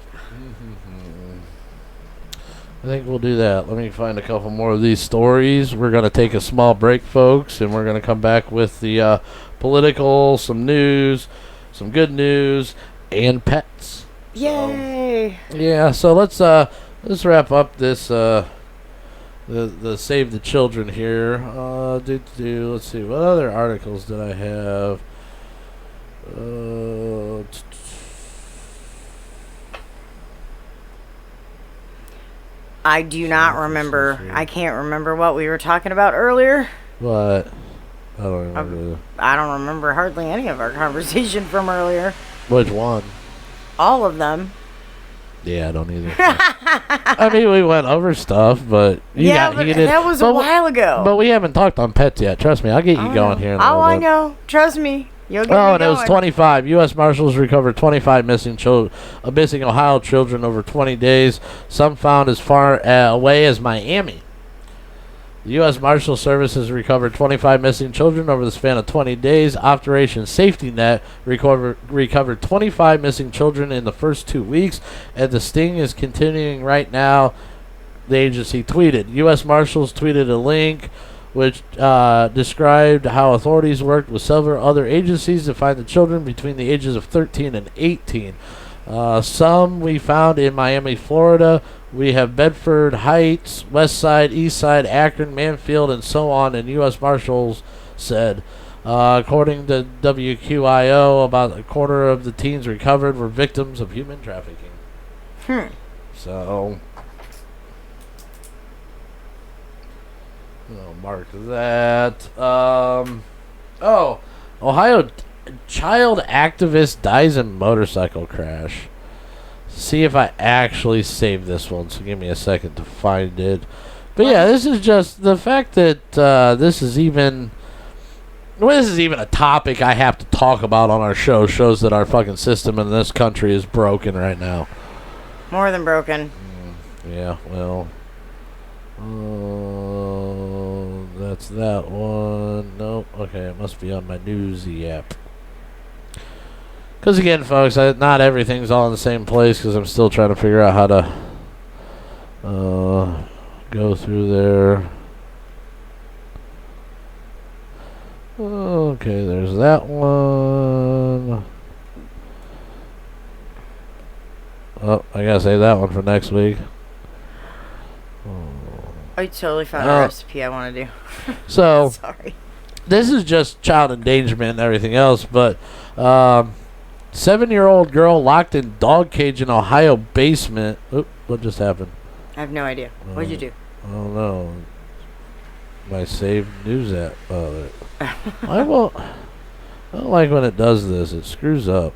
I think we'll do that. Let me find a couple more of these stories. We're going to take a small break, folks, and we're going to come back with the political, some news, some good news, and pets. Yay! Yeah, so let's wrap up this the Save the Children here. Let's see, what other articles did I have? I do not remember. I can't remember what we were talking about earlier. What? I don't remember. I don't remember hardly any of our conversation from earlier. Which one? All of them. Yeah, I don't either. I mean, we went over stuff, but that was a while ago. But we haven't talked on pets yet. Trust me, I'll get you going here in a little bit. I know. Trust me. You'll get me and it going. was 25. U.S. Marshals recovered 25 missing Ohio children over 20 days. Some found as far away as Miami. The U.S. Marshal Service has recovered 25 missing children over the span of 20 days. Operation Safety Net recovered 25 missing children in the first 2 weeks, and the sting is continuing right now, the agency tweeted. U.S. Marshals tweeted a link which described how authorities worked with several other agencies to find the children between the ages of 13 and 18. Some we found in Miami, Florida. We have Bedford Heights, West Side, East Side, Akron, Manfield, and so on, and U.S. Marshals said. According to WQIO, about a quarter of the teens recovered were victims of human trafficking. So, I'll mark that. Ohio child activist dies in motorcycle crash. See if I actually saved this one, so give me a second to find it. But yeah, this is just the fact that this is even a topic I have to talk about on our show shows that our fucking system in this country is broken right now. More than broken. Yeah, well, that's that one. Nope. Okay, it must be on my Newsy app. Because again, folks, not everything's all in the same place because I'm still trying to figure out how to go through there. Okay, there's that one. Oh, I gotta save that one for next week. I totally found a recipe I want to do. So, sorry. This is just child endangerment and everything else, but 7-year-old girl locked in dog cage in Ohio basement. Oop, what just happened? I have no idea. What'd you do? I don't know. My saved news app. I don't like when it does this. It screws up.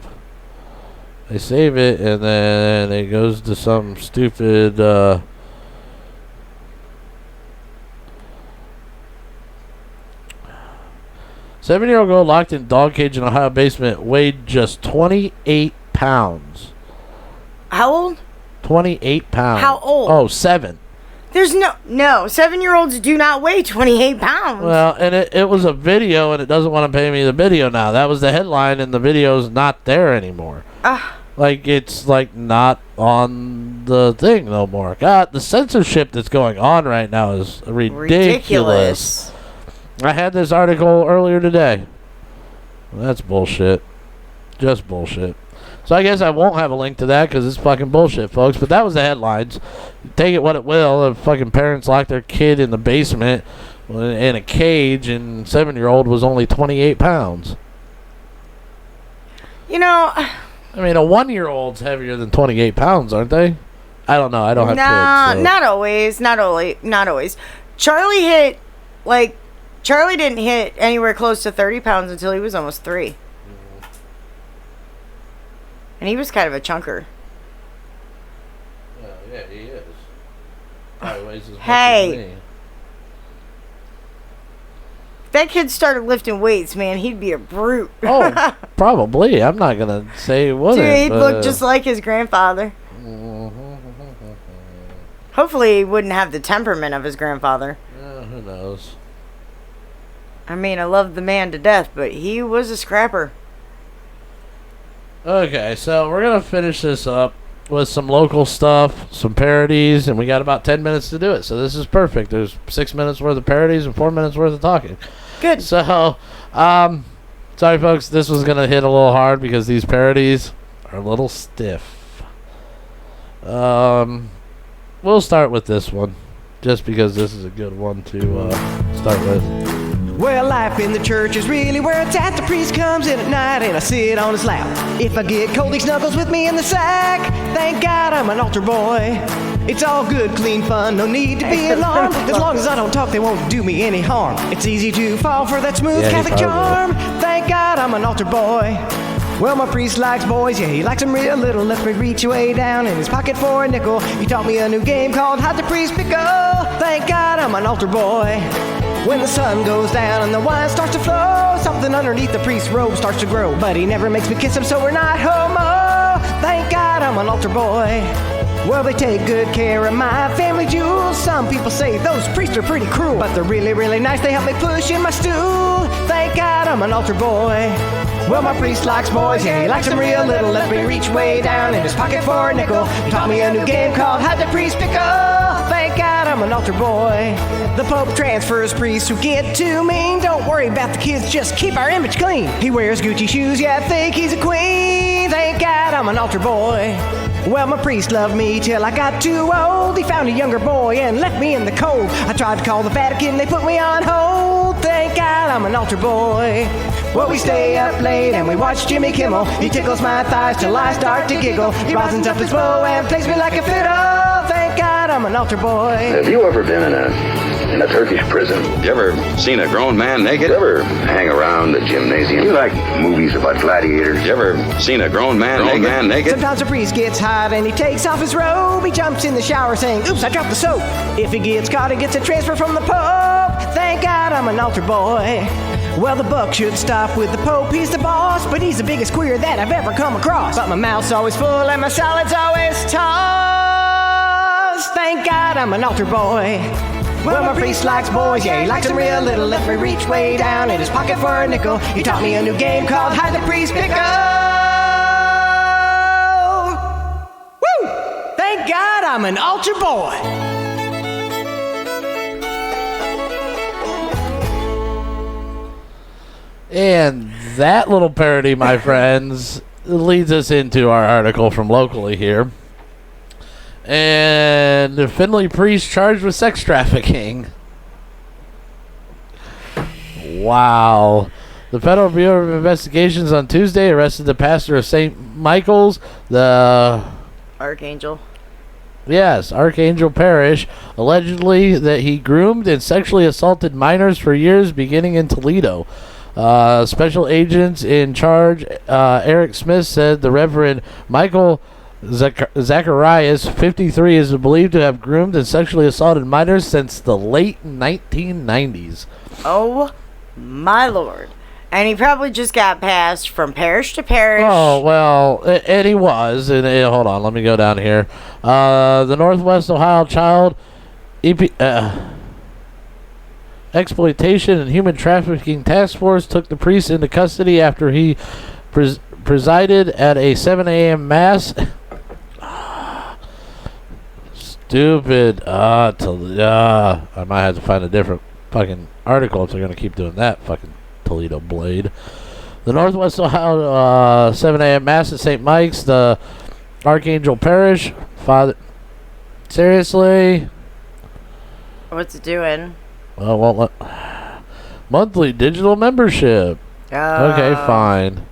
I save it and then it goes to some stupid 7-year-old girl locked in dog cage in Ohio basement weighed just 28 pounds. How old? 28 pounds. How old? Oh, 7. There's no 7-year-olds do not weigh 28 pounds. Well, and it was a video, and it doesn't want to pay me the video now. That was the headline, and the video's not there anymore. Like, it's, like, not on the thing no more. God, the censorship that's going on right now is ridiculous. I had this article earlier today. That's bullshit. Just bullshit. So I guess I won't have a link to that because it's fucking bullshit, folks. But that was the headlines. Take it what it will. The fucking parents locked their kid in the basement in a cage, and 7-year-old was only 28 pounds. You know, I mean, a 1-year-old's heavier than 28 pounds, aren't they? I don't know. I don't have kids. So. Not always. Not always. Charlie didn't hit anywhere close to 30 pounds until he was almost 3. And he was kind of a chunker. Yeah, he is. Probably weighs as much Hey. as me. If that kid started lifting weights, man, he'd be a brute. Oh, probably. I'm not gonna say it wouldn't. Dude, he'd but- look just like his grandfather. Hopefully, he wouldn't have the temperament of his grandfather. Who knows? I mean, I love the man to death, but he was a scrapper. Okay, so we're gonna finish this up with some local stuff, some parodies, and we got about 10 minutes to do it. So this is perfect. There's 6 minutes worth of parodies and 4 minutes worth of talking. Good. So, sorry folks, this was gonna hit a little hard because these parodies are a little stiff. We'll start with this one, just because this is a good one to start with. Well, life in the church is really where it's at. The priest comes in at night and I sit on his lap. If I get cold, he snuggles with me in the sack. Thank God I'm an altar boy. It's all good, clean fun, no need to be alarmed. As long as I don't talk, they won't do me any harm. It's easy to fall for that smooth Yeah, he Catholic probably charm. Thank God I'm an altar boy. Well, my priest likes boys, yeah, he likes them real little. Left me reach way down in his pocket for a nickel. He taught me a new game called Hide the Priest Pickle. Thank God I'm an altar boy. When the sun goes down and the wine starts to flow, something underneath the priest's robe starts to grow. But he never makes me kiss him, so we're not homo. Thank God I'm an altar boy. Well, they take good care of my family jewels. Some people say those priests are pretty cruel, but they're really, really nice. They help me push in my stool. Thank God I'm an altar boy. Well, my priest likes boys, yeah, he likes them real little. Let me reach way down in his pocket for a nickel. He taught me a new game called Hide the Priest Pickle. Thank God I'm an altar boy. The Pope transfers priests who get too mean. Don't worry about the kids, just keep our image clean. He wears Gucci shoes, yeah, I think he's a queen. Thank God I'm an altar boy. Well, my priest loved me till I got too old. He found a younger boy and left me in the cold. I tried to call the Vatican, they put me on hold. Thank God I'm an altar boy. Well, we stay up late and we watch Jimmy Kimmel. He tickles my thighs till I start to giggle. He risens up his bow and plays me like a fiddle. Thank God I'm an altar boy. Have you ever been in a Turkish prison? You ever seen a grown man naked? You ever hang around the gymnasium? You like movies about gladiators? You ever seen a grown man naked? Sometimes the priest gets hot and he takes off his robe. He jumps in the shower saying, oops, I dropped the soap. If he gets caught, he gets a transfer from the Pope. Thank God I'm an altar boy. Well, the buck should stop with the Pope. He's the boss, but he's the biggest queer that I've ever come across. But my mouth's always full and my salad's always tossed. Thank God I'm an altar boy. Well, my priest likes boys, yeah, he likes them real little. Let me reach way down in his pocket for a nickel. He taught me a new game called Hide the Priest Pickle. Woo! Thank God I'm an altar boy. And that little parody, my friends, leads us into our article from locally here. And the Finley priest charged with sex trafficking. Wow. The Federal Bureau of Investigations on Tuesday arrested the pastor of St. Michael's, the Archangel. Yes, Archangel Parish, allegedly that he groomed and sexually assaulted minors for years, beginning in Toledo. Special agents in charge, Eric Smith, said the Reverend Michael Zacharias, 53, is believed to have groomed and sexually assaulted minors since the late 1990s. Oh, my Lord. And he probably just got passed from parish to parish. Oh, well, and he was. And hold on, let me go down here. The Northwest Ohio Child Exploitation and Human Trafficking Task Force took the priest into custody after he presided at a 7 a.m. mass. Stupid. I might have to find a different fucking article if they're going to keep doing that fucking Toledo Blade. The Northwest Ohio 7 a.m. mass at St. Mike's, the Archangel Parish. Father. Seriously? What's it doing? Well, monthly digital membership. Okay, fine.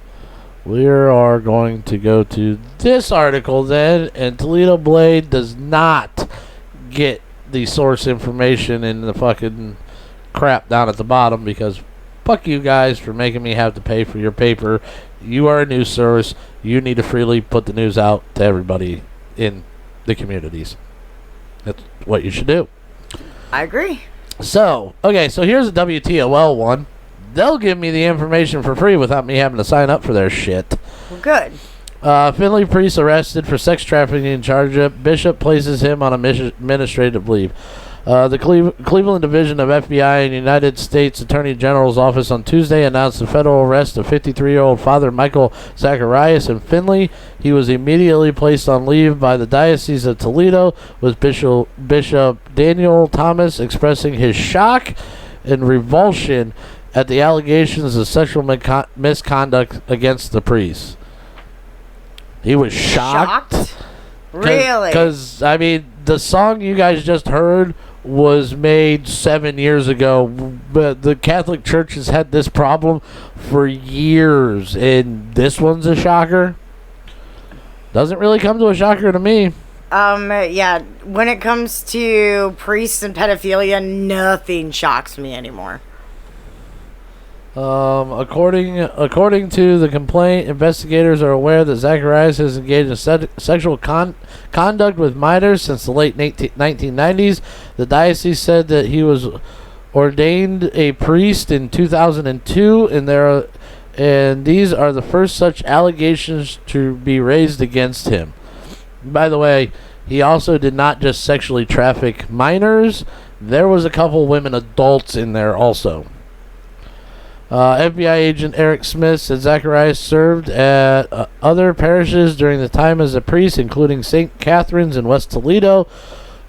We are going to go to this article then, and Toledo Blade does not get the source information in the fucking crap down at the bottom because fuck you guys for making me have to pay for your paper. You are a news source. You need to freely put the news out to everybody in the communities. That's what you should do. I agree. So here's a WTOL one. They'll give me the information for free without me having to sign up for their shit. Well, good. Finley priest arrested for sex trafficking charge. Bishop places him on administrative leave. The Cleveland Division of FBI and United States Attorney General's office on Tuesday announced the federal arrest of 53-year-old Father Michael Zacharias in Finley. He was immediately placed on leave by the Diocese of Toledo, with Bishop Daniel Thomas expressing his shock and revulsion at the allegations of sexual misconduct against the priest. He was shocked? Really? Because, I mean, the song you guys just heard was made 7 years ago, but the Catholic Church has had this problem for years, and this one's a shocker. Doesn't really come to a shocker to me. Yeah, when it comes to priests and pedophilia, nothing shocks me anymore. According to the complaint, investigators are aware that Zacharias has engaged in sexual conduct with minors since the late 1990s. The diocese said that he was ordained a priest in 2002, and these are the first such allegations to be raised against him. By the way, he also did not just sexually traffic minors. There was a couple women adults in there also. FBI agent Eric Smith said Zacharias served at other parishes during the time as a priest, including St. Catherine's in West Toledo.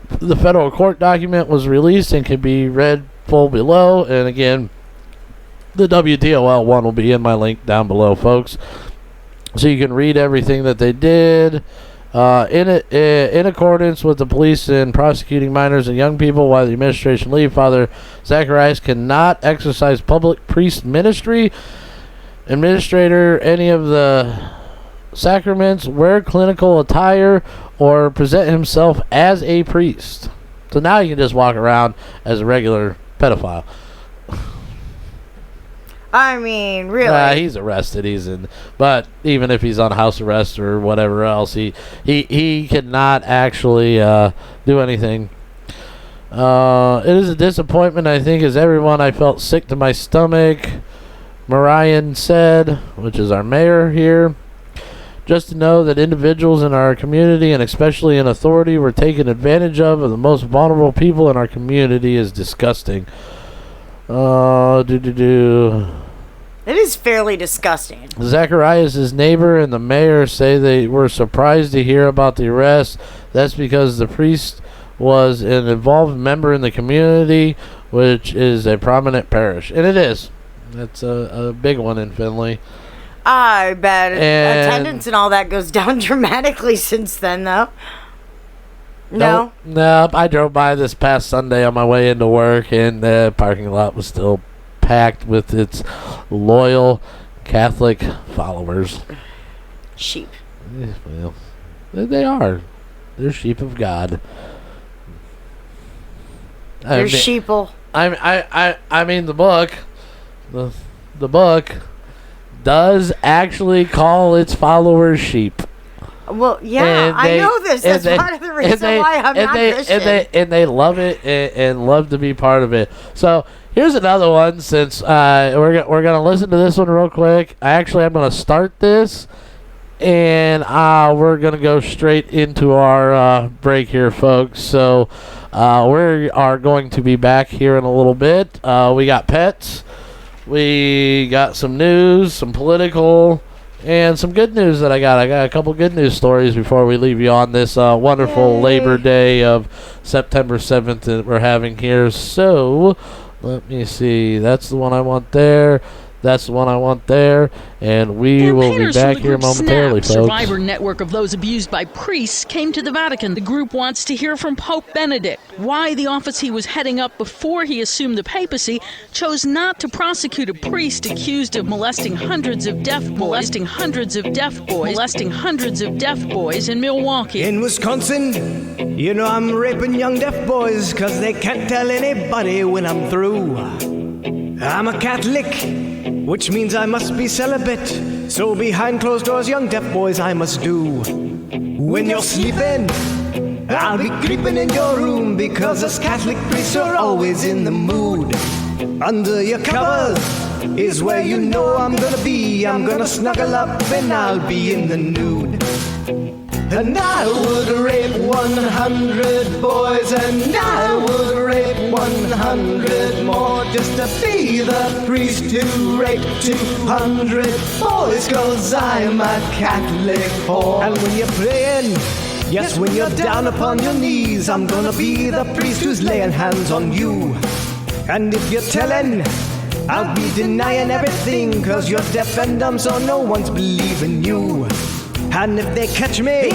The federal court document was released and can be read full below. And again, the WTOL one will be in my link down below, folks, so you can read everything that they did. In accordance with the police in prosecuting minors and young people while the administration leave, Father Zacharias cannot exercise public priest ministry, administrator any of the sacraments, wear clinical attire, or present himself as a priest. So now you can just walk around as a regular pedophile. I mean, really? He's arrested. But even if he's on house arrest or whatever else, he cannot actually do anything. It is a disappointment, I think, as everyone. I felt sick to my stomach, Marian said, which is our mayor here. Just to know that individuals in our community, and especially in authority, were taken advantage of the most vulnerable people in our community is disgusting. It is fairly disgusting. Zacharias' neighbor and the mayor say they were surprised to hear about the arrest. That's because the priest was an involved member in the community, which is a prominent parish. And it is. It's a big one in Finley. I bet attendance and all that goes down dramatically since then, though. No? No, I drove by this past Sunday on my way into work, and the parking lot was still packed with its loyal Catholic followers. Sheep. Well, they are. They're sheep of God. They're sheeple. I mean, the book does actually call its followers sheep. Well, yeah, I know this. That's part of the reason why I'm not Christian. And they love it and love to be part of it. So here's another one. Since we're gonna listen to this one real quick. I'm gonna start this, and we're gonna go straight into our break here, folks. So we are going to be back here in a little bit. We got pets. We got some news, some political, and some good news that I got. I got a couple good news stories before we leave you on this wonderful Labor Day of September 7th that we're having here. So, let me see. That's the one I want there. That's the one I want there. And we will be back here momentarily, folks. Survivor network of those abused by priests came to the Vatican. The group wants to hear from Pope Benedict why the office he was heading up before he assumed the papacy chose not to prosecute a priest accused of molesting hundreds of deaf boys in Milwaukee. In Wisconsin, you know I'm raping young deaf boys 'cause they can't tell anybody when I'm through. I'm a Catholic, which means I must be celibate. So behind closed doors, young deaf boys, I must do. When you're sleeping, I'll be creeping in your room because us Catholic priests are always in the mood. Under your covers is where you know I'm gonna be. I'm gonna snuggle up and I'll be in the nude. And I would rape 100 boys, and I would rape 100 more, just to be the priest who raped 200 boys, 'cause I'm a Catholic whore. And when you're praying, yes, when you're down upon your knees, I'm gonna be the priest who's laying hands on you. And if you're telling, I'll be denying everything, 'cause you're deaf and dumb, so no one's believing you. And if they catch me,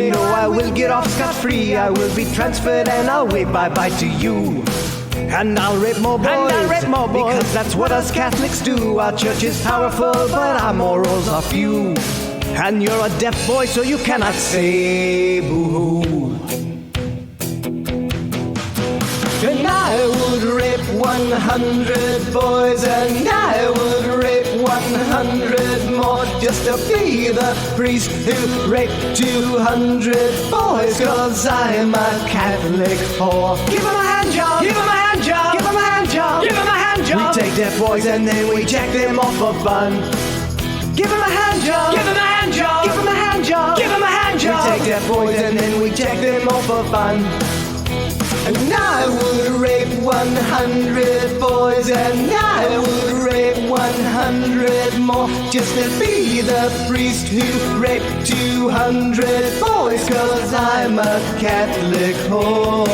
you know I will get off scot-free. I will be transferred and I'll wave bye-bye to you. And I'll rape more boys, because that's what us Catholics do. Our church is powerful, but our morals are few. And you're a deaf boy, so you cannot say boo-hoo. And I would rape 100 boys, and I would rape 100 more, just to be the priest who raped 200 boys, 'cause I'm a Catholic whore. Give him a hand job! Give him a hand job! Give him a hand job! Give him a hand job! We take deaf boys and then we jack them off for fun. Give him a hand job! Give him a hand job! Give him a hand job! Give him a hand job! We take deaf boys and then we jack them off for fun. And I would rape 100 boys, and I would rape 100 more, just to be the priest who raped 200 boys, 'cause I'm a Catholic whore.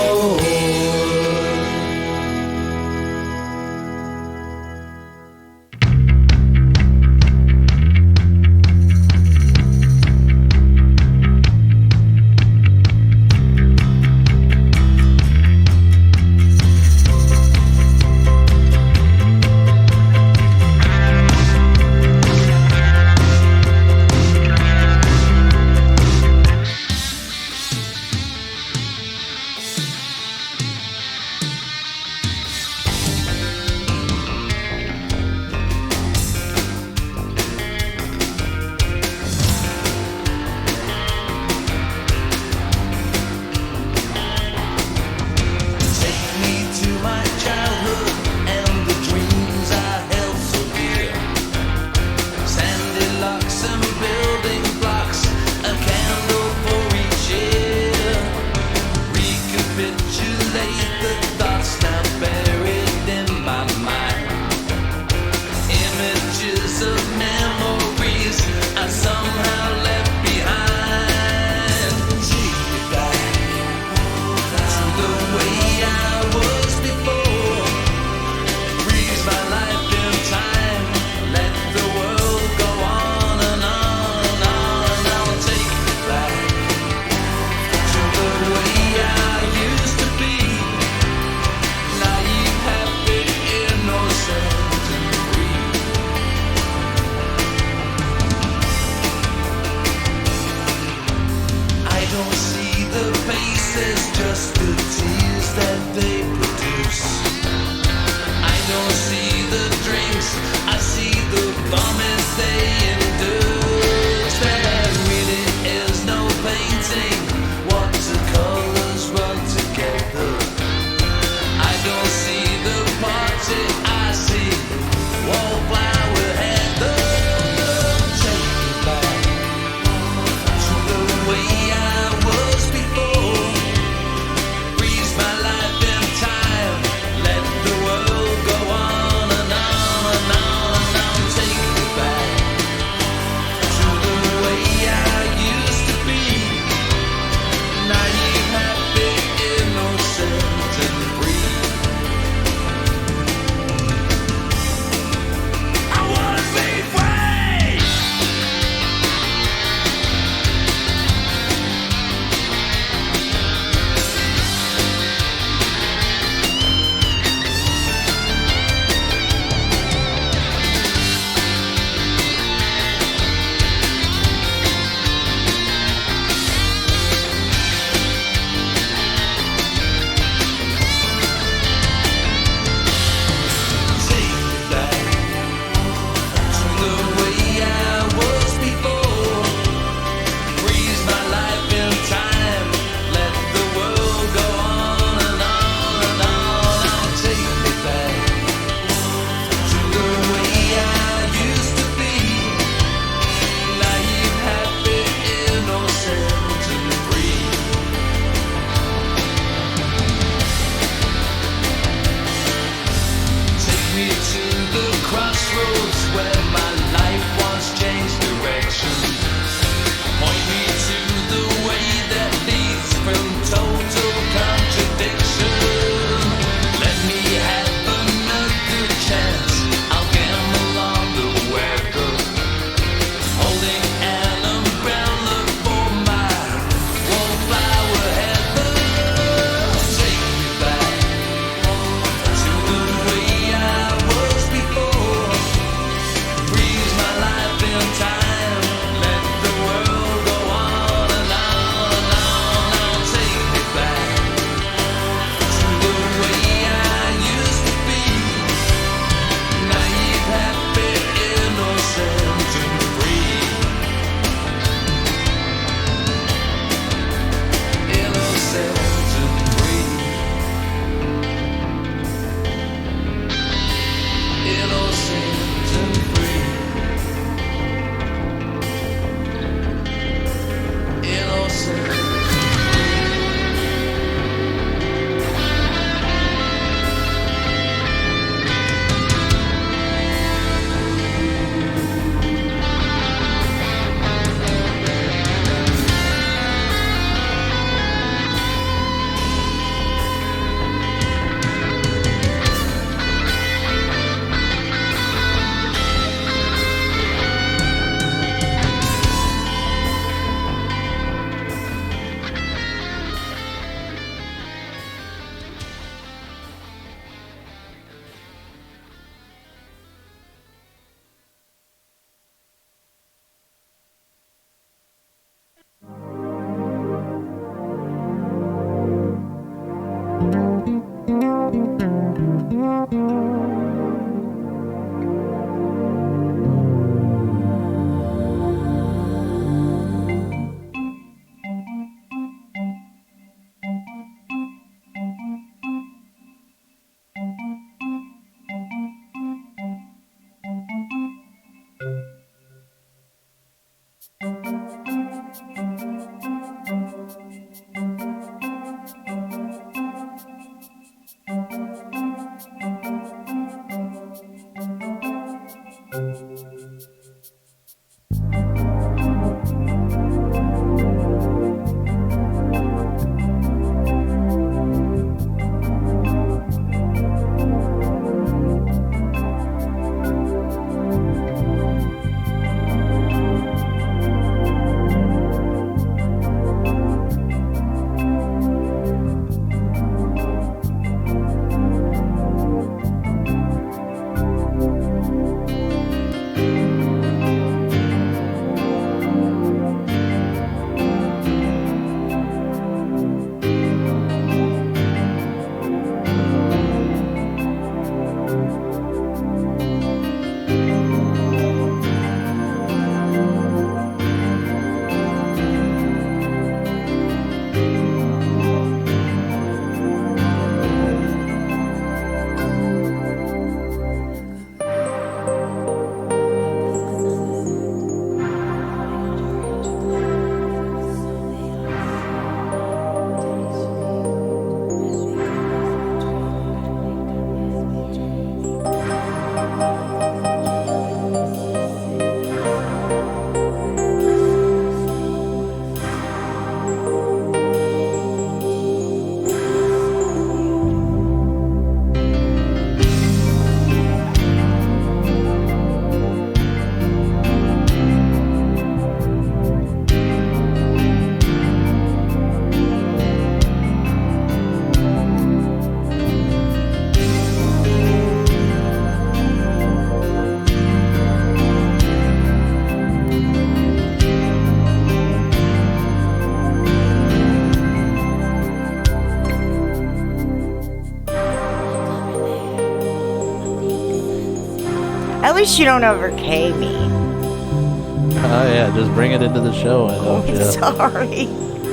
At least you don't over-K me. Oh, yeah, just bring it into the show. I don't you? Sorry.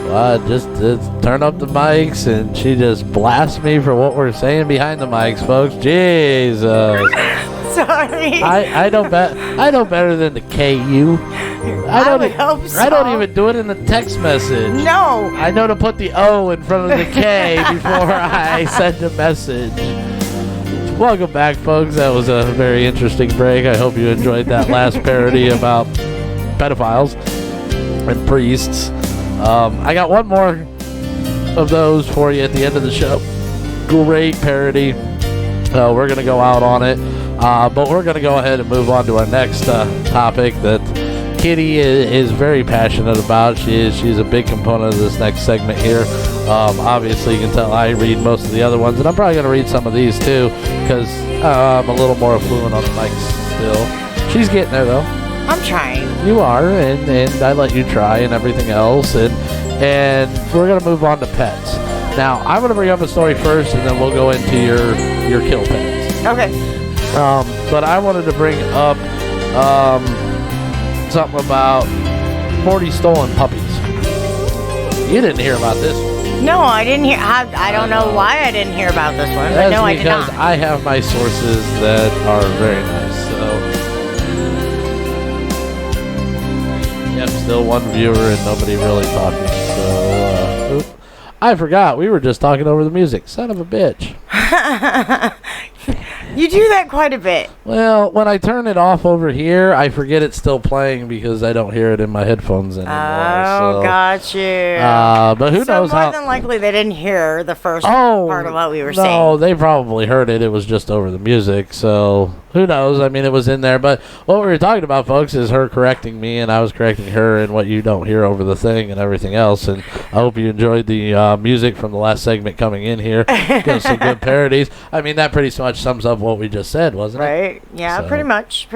Well, just turn up the mics, and she just blasts me for what we're saying behind the mics, folks. Jesus. Sorry. I know better than to K you. I would hope so. I don't even do it in the text message. No. I know to put the O in front of the K before I send a message. Welcome back, folks. That was a very interesting break. I hope you enjoyed that last parody about pedophiles and priests. I got one more of those for you at the end of the show. Great parody. We're going to go out on it. But we're going to go ahead and move on to our next topic that Kitty is very passionate about. She's a big component of this next segment here. Obviously, you can tell I read most of the other ones, and I'm probably going to read some of these too, because I'm a little more fluent on the mics still. She's getting there, though. I'm trying. You are, and I let you try and everything else, and we're going to move on to pets. Now, I'm going to bring up a story first, and then we'll go into your kill pets. Okay. But I wanted to bring up something about 40 stolen puppies. You didn't hear about this one. No, I didn't hear. I don't know why I didn't hear about this one, but no, I did not. Because I have my sources that are very nice. So, yep, still one viewer and nobody really talking. So, I forgot. We were just talking over the music. Son of a bitch. You do that quite a bit. Well, when I turn it off over here, I forget it's still playing because I don't hear it in my headphones anymore. Oh, so. got you. But who knows how... more than likely they didn't hear the first part of what we were saying. No, they probably heard it. It was just over the music, so who knows? I mean, it was in there. But what we were talking about, folks, is her correcting me, and I was correcting her and what you don't hear over the thing and everything else. And I hope you enjoyed the music from the last segment coming in here. Some good parodies. I mean, that pretty much sums up what we just said, wasn't it? Right. Yeah, so. pretty much.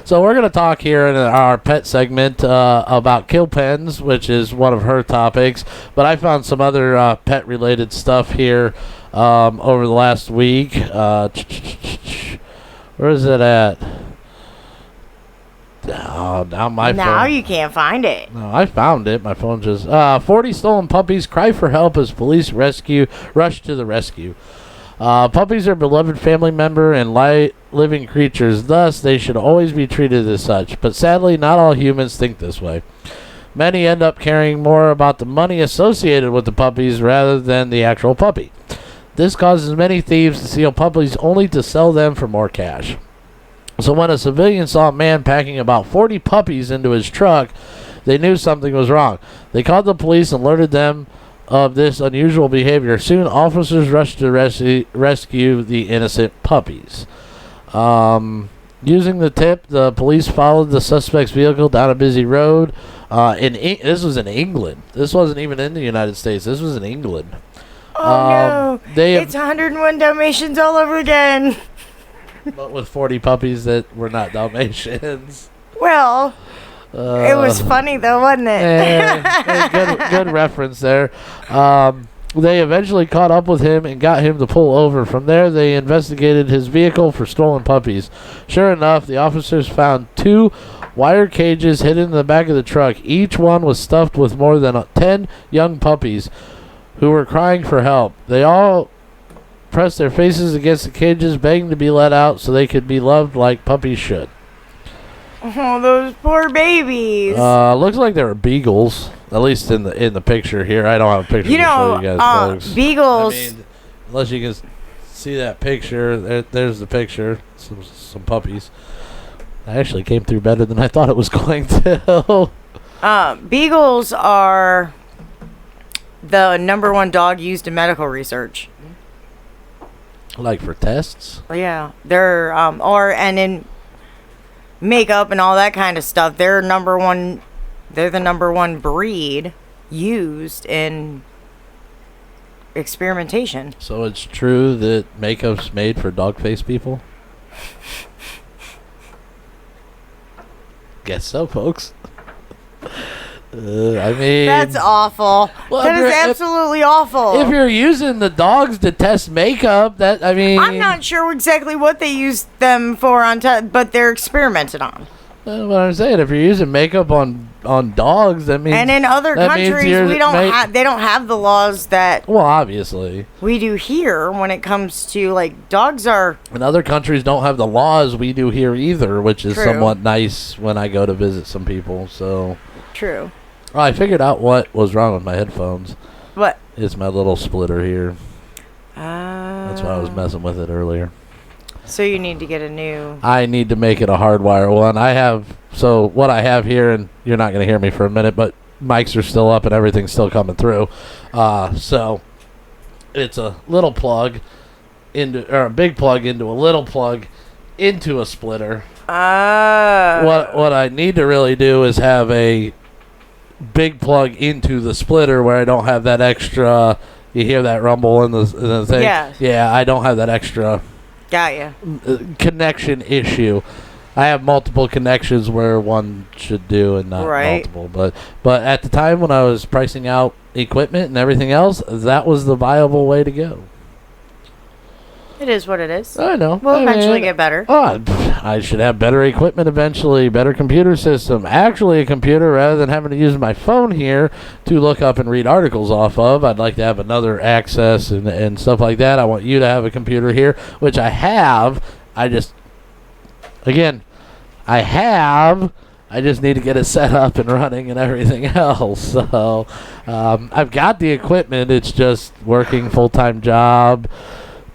So we're going to talk here in our pet segment about kill pens, which is one of her topics. But I found some other pet-related stuff here over the last week. Where is it at? Oh, now my phone. Now you can't find it. No, I found it. My phone just... 40 stolen puppies cry for help as police rush to the rescue. Puppies are beloved family member and living creatures, thus they should always be treated as such. But sadly, not all humans think this way. Many end up caring more about the money associated with the puppies rather than the actual puppy. This causes many thieves to steal puppies only to sell them for more cash. So when a civilian saw a man packing about 40 puppies into his truck, they knew something was wrong. They called the police and alerted them of this unusual behavior. Soon, officers rushed to rescue the innocent puppies. Using the tip, the police followed the suspect's vehicle down a busy road. This was in England. This wasn't even in the United States. This was in England. Oh, no. It's 101 Dalmatians all over again. But with 40 puppies that were not Dalmatians. Well... it was funny though, wasn't it? Good reference there. They eventually caught up with him and got him to pull over. From there, they investigated his vehicle for stolen puppies. Sure enough, the officers found 2 wire cages hidden in the back of the truck. Each one was stuffed with more than 10 young puppies who were crying for help. They all pressed their faces against the cages, begging to be let out so they could be loved like puppies should. Oh, those poor babies. Looks like they were beagles, at least in the picture here. I don't have a picture to show you guys, folks. Beagles. I mean, unless you can see that picture, there's the picture. Some puppies. That actually came through better than I thought it was going to. Beagles are the #1 dog used in medical research. Like for tests? Yeah, they're and in makeup and all that kind of stuff. They're the #1 breed used in experimentation. So it's true that makeup's made for dog-faced people? Guess so, folks. I mean, That's awful. Well, that is absolutely awful. If you're using the dogs to test makeup, I'm not sure exactly what they use them for but they're experimented on. What I'm saying, if you're using makeup on dogs, that means. And in other countries, they don't have the laws that. Well, obviously. We do here when it comes to like dogs are. And other countries don't have the laws we do here either, which is somewhat nice when I go to visit some people. So. True. Oh, I figured out what was wrong with my headphones. What? It's my little splitter here. That's why I was messing with it earlier. So you need to get a new. I need to make it a hardwire one. So what I have here, and you're not going to hear me for a minute, but mics are still up and everything's still coming through. So it's a little plug or a big plug into a little plug into a splitter. What I need to really do is have a big plug into the splitter where I don't have that extra. You hear that rumble in the thing? Yeah, I don't have that extra. Got ya. Connection issue. I have multiple connections where one should do and not multiple. But at the time when I was pricing out equipment and everything else, that was the viable way to go. It is what it is. I know. We'll eventually get better. I should have better equipment eventually, better computer system. Actually, a computer rather than having to use my phone here to look up and read articles off of. I'd like to have another access and stuff like that. I want you to have a computer here, which I have. I just need to get it set up and running and everything else. So I've got the equipment. It's just working full-time job,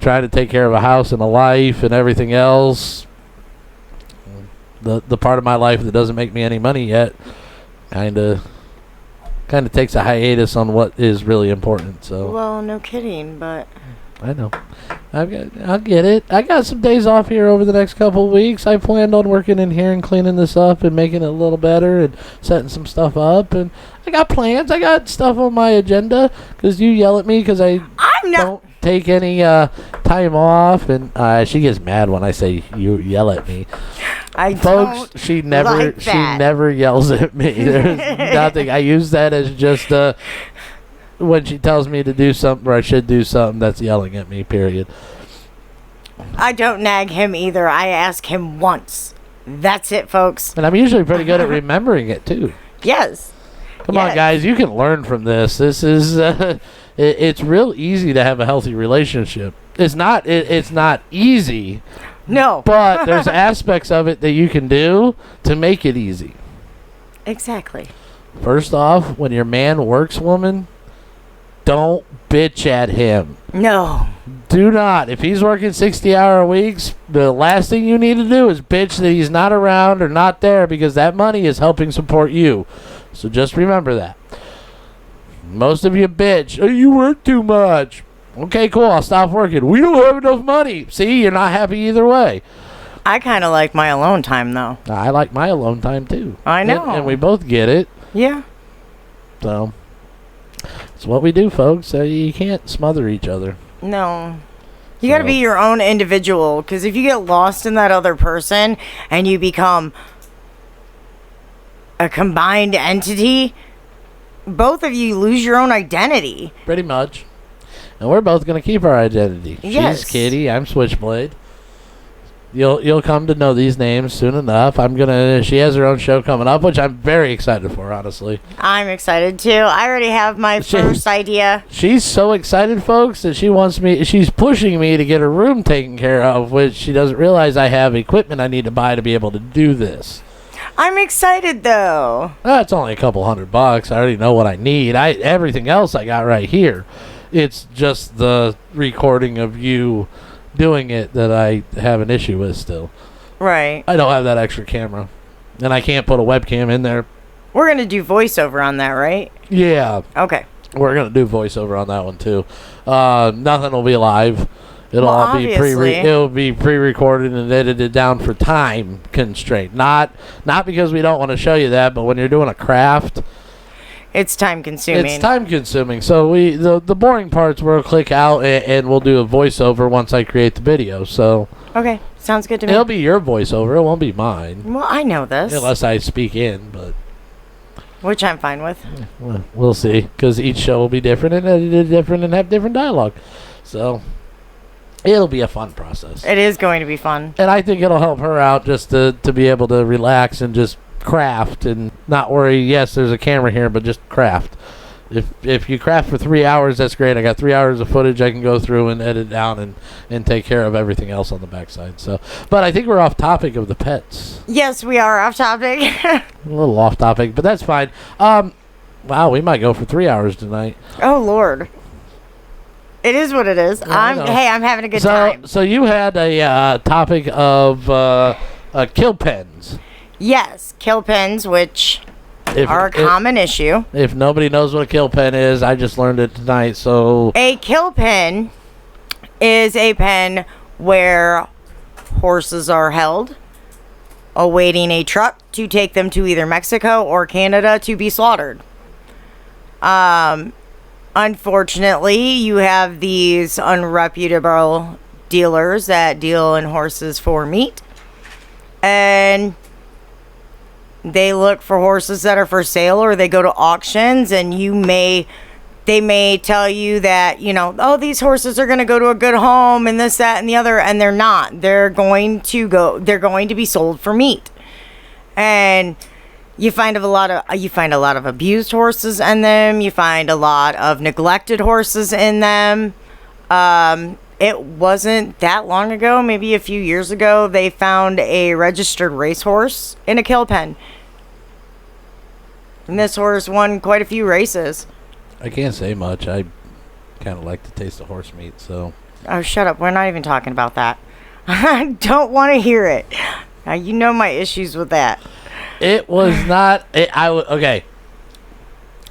trying to take care of a house and a life and everything else. The part of my life that doesn't make me any money yet kind of takes a hiatus on what is really important. So well, no kidding, but I know. I'll get it. I got some days off here over the next couple of weeks. I planned on working in here and cleaning this up and making it a little better and setting some stuff up. And I got plans. I got stuff on my agenda because you yell at me because I'm don't take any time off. And she gets mad when I say you yell at me. Folks, she never yells at me. There's nothing. I use that as just when she tells me to do something or I should do something, that's yelling at me, period. I don't nag him either. I ask him once. That's it, folks. And I'm usually pretty good at remembering it, too. Yes. Come on, guys. You can learn from this. This is... it's real easy to have a healthy relationship. It's not easy. No. But there's aspects of it that you can do to make it easy. Exactly. First off, when your man works, woman... Don't bitch at him. No. Do not. If he's working 60-hour weeks, the last thing you need to do is bitch that he's not around or not there because that money is helping support you. So just remember that. Most of you bitch. Oh, you work too much. Okay, cool. I'll stop working. We don't have enough money. See, you're not happy either way. I kind of like my alone time, though. I like my alone time, too. I know. And we both get it. Yeah. So... it's what we do, folks. You can't smother each other. No. You got to be your own individual, because if you get lost in that other person and you become a combined entity, both of you lose your own identity. Pretty much. And we're both going to keep our identity. Yes. She's Kitty. I'm Switchblade. You'll come to know these names soon enough. She has her own show coming up, which I'm very excited for, honestly. I'm excited too. I already have my first idea. She's so excited, folks, that she's pushing me to get her room taken care of, which she doesn't realize I have equipment I need to buy to be able to do this. I'm excited though. It's only a couple $100. I already know what I need. Everything else I got right here. It's just the recording of you doing it that I have an issue with still. Right. I don't have that extra camera. And I can't put a webcam in there. We're going to do voiceover on that, right? Yeah. Okay. We're going to do voiceover on that one too. Nothing will be live. It'll be pre-recorded and edited down for time constraint. Not because we don't want to show you that, but when you're doing a craft, it's time consuming. It's time consuming. So the boring parts we'll click out and we'll do a voiceover once I create the video. So okay, sounds good to me. It'll be your voiceover. It won't be mine. Well, I know this. Unless I speak in, but Which I'm fine with. Well, we'll see, because each show will be different and edited different and have different dialogue. So it'll be a fun process. It is going to be fun. And I think it'll help her out just to be able to relax and just craft and not worry. Yes, there's a camera here, but just craft. If you craft for 3 hours, that's great. I got 3 hours of footage I can go through and edit down and take care of everything else on the backside. So, but I think we're off topic of the pets. Yes, we are off topic. A little off topic, but that's fine. Wow, we might go for 3 hours tonight. Oh Lord. It is what it is. I'm having a good time. So you had a topic of kill pens. Yes, kill pens, which are a common issue. If nobody knows what a kill pen is, I just learned it tonight. So a kill pen is a pen where horses are held, awaiting a truck to take them to either Mexico or Canada to be slaughtered. Unfortunately, you have these unreputable dealers that deal in horses for meat, and they look for horses that are for sale, or they go to auctions, and they may tell you that, oh, these horses are going to go to a good home and this, that, and the other, and they're not. They're going to be sold for meat. And you find a lot of abused horses in them. You find a lot of neglected horses in them. It wasn't that long ago, maybe a few years ago, they found a registered racehorse in a kill pen. And this horse won quite a few races. I can't say much. I kind of like the taste of horse meat, so. Oh, shut up. We're not even talking about that. I don't want to hear it. Now, you know my issues with that. It was not. Okay.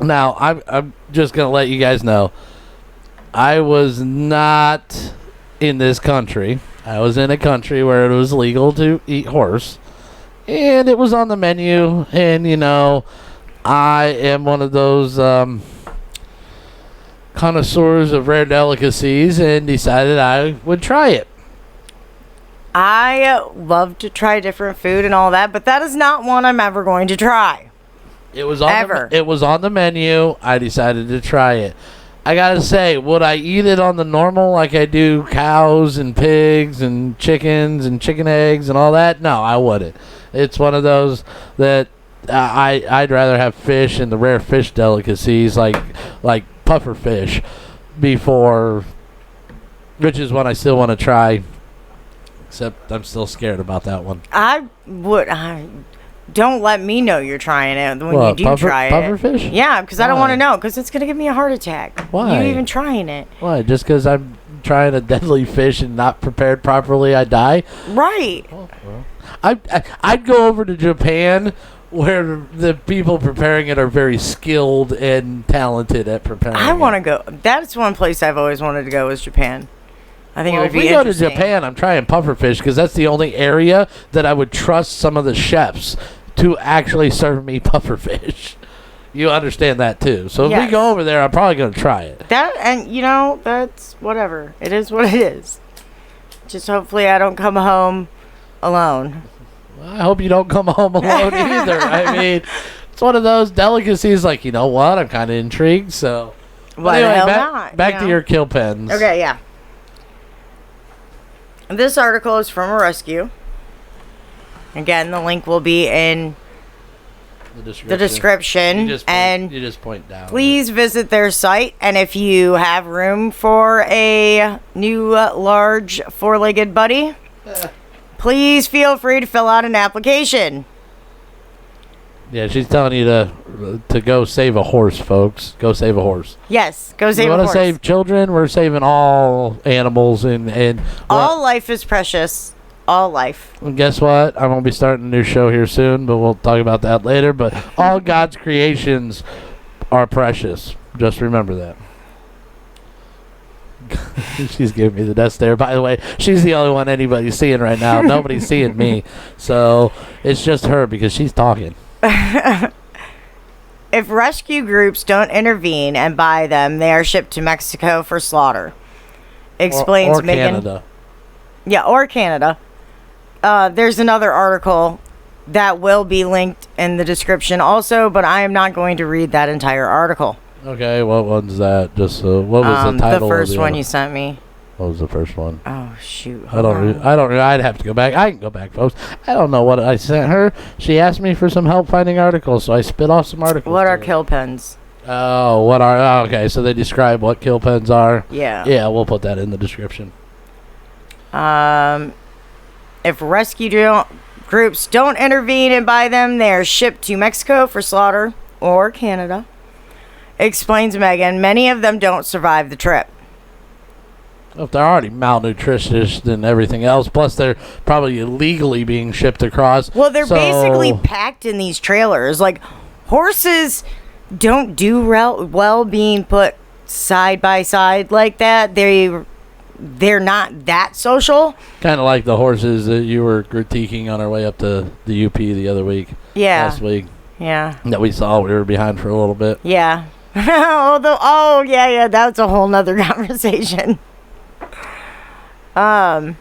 Now, I'm just going to let you guys know. I was not in this country. I was in a country where it was legal to eat horse. And it was on the menu. And, I am one of those connoisseurs of rare delicacies and decided I would try it. I love to try different food and all that, but that is not one I'm ever going to try. It was on the menu. I decided to try it. I gotta say, would I eat it on the normal like I do cows and pigs and chickens and chicken eggs and all that? No, I wouldn't. It's one of those that I'd rather have fish and the rare fish delicacies like puffer fish before, which is one I still want to try. Except I'm still scared about that one. Don't let me know you're trying it when you do try it. Pufferfish? Yeah, because I don't want to know, because it's going to give me a heart attack. Why? You even trying it. Why? Just because I'm trying a deadly fish and not prepared properly, I die? Right. Oh, well. I'd go over to Japan where the people preparing it are very skilled and talented at preparing it. I want to go. That's one place I've always wanted to go is Japan. I think it would be interesting. If we go to Japan, I'm trying pufferfish because that's the only area that I would trust some of the chefs to actually serve me pufferfish. You understand that too. So if we go over there, I'm probably going to try it. That's whatever. It is what it is. Just hopefully I don't come home alone. Well, I hope you don't come home alone either. I mean, it's one of those delicacies like, you know what? I'm kind of intrigued. So why the hell not? Back to your kill pens. Okay, yeah. This article is from a rescue. Again, the link will be in the description. You just point down. Please visit their site, and if you have room for a new large four-legged buddy, please feel free to fill out an application. Yeah, she's telling you to go save a horse, folks. Go save a horse. Yes, go save a horse. You want to save children? We're saving all animals and all life is precious. All life. And guess what? I'm going to be starting a new show here soon, but we'll talk about that later. But all God's creations are precious. Just remember that. She's giving me the death stare. By the way, she's the only one anybody's seeing right now. Nobody's seeing me. So it's just her because she's talking. If rescue groups don't intervene and buy them, they are shipped to Mexico for slaughter. Explains or Megan. Canada. Yeah, or Canada. There's another article that will be linked in the description also, but I am not going to read that entire article. Okay, what one's that? Just what was the title? The first of one you sent me. What was the first one? Oh shoot! I don't. I'd have to go back. I can go back, folks. I don't know what I sent her. She asked me for some help finding articles, so I spit off some articles. What are kill pens? Oh, what are? Oh, okay, so they describe what kill pens are. Yeah. Yeah, we'll put that in the description. If rescue groups don't intervene and buy them, they are shipped to Mexico for slaughter or Canada. Explains Megan. Many of them don't survive the trip. If they're already malnutritious and everything else, plus they're probably illegally being shipped across. Well, they're basically packed in these trailers. Like, horses don't do well being put side by side like that. They're not that social. Kind of like the horses that you were critiquing on our way up to the UP the other week. Yeah. Last week. Yeah. That we saw. We were behind for a little bit. Yeah. Yeah. That's a whole nother conversation. Yeah,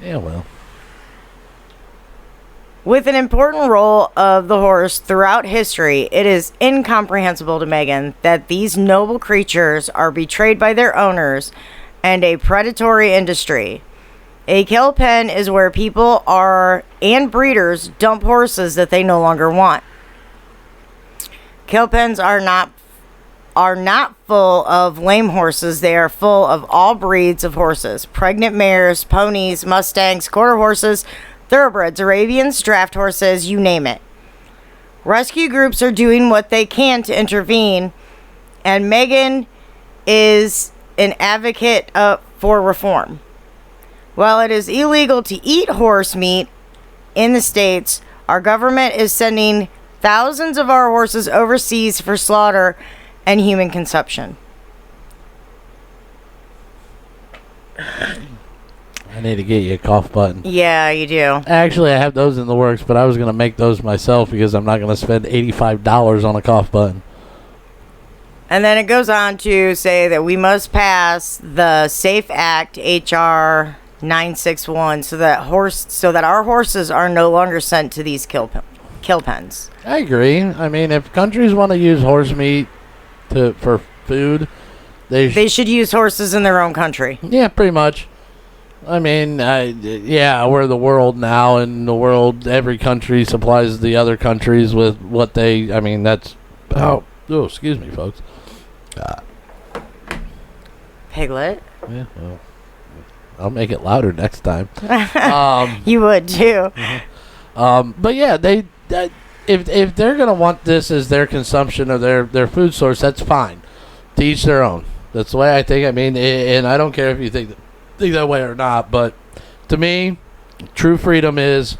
well. With an important role of the horse throughout history, it is incomprehensible to Megan that these noble creatures are betrayed by their owners and a predatory industry. A kill pen is where people and breeders dump horses that they no longer want. Kill pens are not full of lame horses. They are full of all breeds of horses. Pregnant mares, ponies, mustangs, quarter horses, thoroughbreds, Arabians, draft horses, you name it. Rescue groups are doing what they can to intervene, and Megan is an advocate for reform. While it is illegal to eat horse meat in the States, our government is sending thousands of our horses overseas for slaughter and human consumption. I need to get you a cough button. Yeah, you do. Actually, I have those in the works, but I was going to make those myself because I'm not going to spend $85 on a cough button. And then it goes on to say that we must pass the SAFE Act HR 961 so that our horses are no longer sent to these kill pens. I agree. I mean, if countries want to use horse meat for food, they should use horses in their own country. Yeah, pretty much. I mean, we're the world now, and every country supplies the other countries with what they. I mean, that's. Oh, excuse me, folks. Piglet. Yeah, well, I'll make it louder next time. You would too. But yeah, if they're gonna want this as their consumption or their food source, that's fine. To each their own. That's the way I think. I mean, and I don't care if you think that way or not. But to me, true freedom is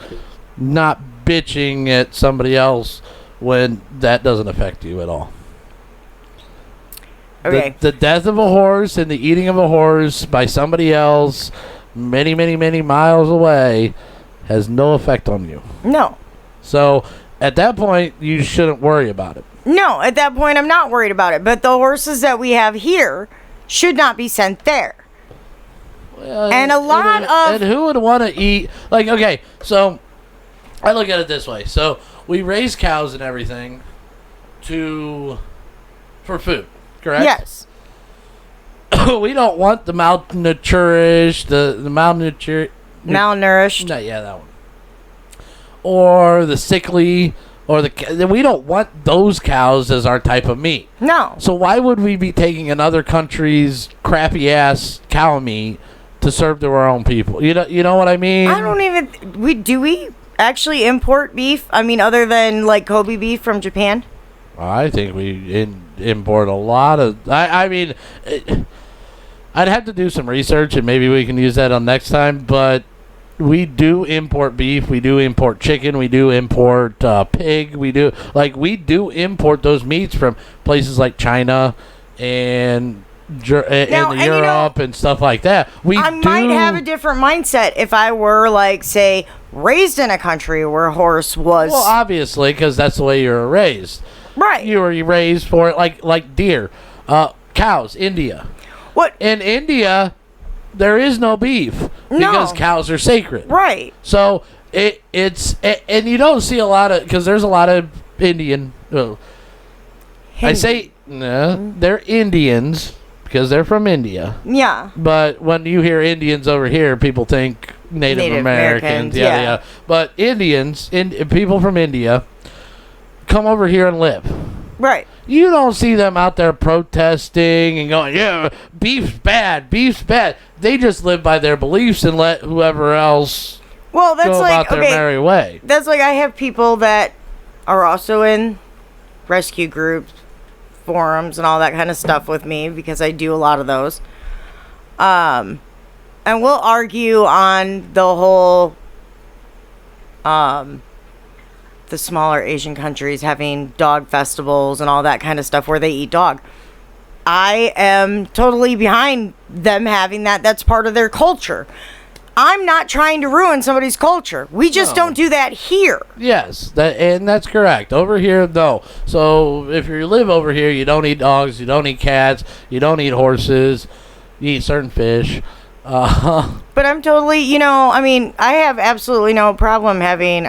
not bitching at somebody else when that doesn't affect you at all. Okay. The death of a horse and the eating of a horse by somebody else many, many, many miles away has no effect on you. No. So at that point, you shouldn't worry about it. No, at that point, I'm not worried about it. But the horses that we have here should not be sent there. Well, and a lot of... And who would want to eat... Like, okay, so I look at it this way. So we raise cows and everything for food. Correct? Yes. We don't want the malnourished, the malnourished. Yeah, that one. Or the sickly, or we don't want those cows as our type of meat. No. So why would we be taking another country's crappy ass cow meat to serve to our own people? You know what I mean? I don't even. Do we actually import beef? I mean, other than like Kobe beef from Japan? I think we import a lot of. I mean, I'd have to do some research, and maybe we can use that on next time. But we do import beef. We do import chicken. We do import pig. We do import those meats from places like China and Europe and stuff like that. I might have a different mindset if I were, like, say, raised in a country where a horse was. Well, obviously, because that's the way you were raised. Right. You were raised for it like deer. Cows, India. What? In India, there is no beef because cows are sacred. Right. So And you don't see a lot of, because there's a lot of Indian. I say they're Indians because they're from India. Yeah. But when you hear Indians over here, people think Native Americans. Yeah. But Indians, people from India, come over here and live. Right. You don't see them out there protesting and going, yeah, beef's bad, beef's bad. They just live by their beliefs and let whoever else go about their merry way. That's like I have people that are also in rescue groups, forums, and all that kind of stuff with me because I do a lot of those. And we'll argue on the whole the smaller Asian countries having dog festivals and all that kind of stuff where they eat dog. I am totally behind them having that. That's part of their culture. I'm not trying to ruin somebody's culture. We just don't do that here. Yes, that's correct. Over here, no. So if you live over here, you don't eat dogs, you don't eat cats, you don't eat horses, you eat certain fish. But I'm totally, I have absolutely no problem having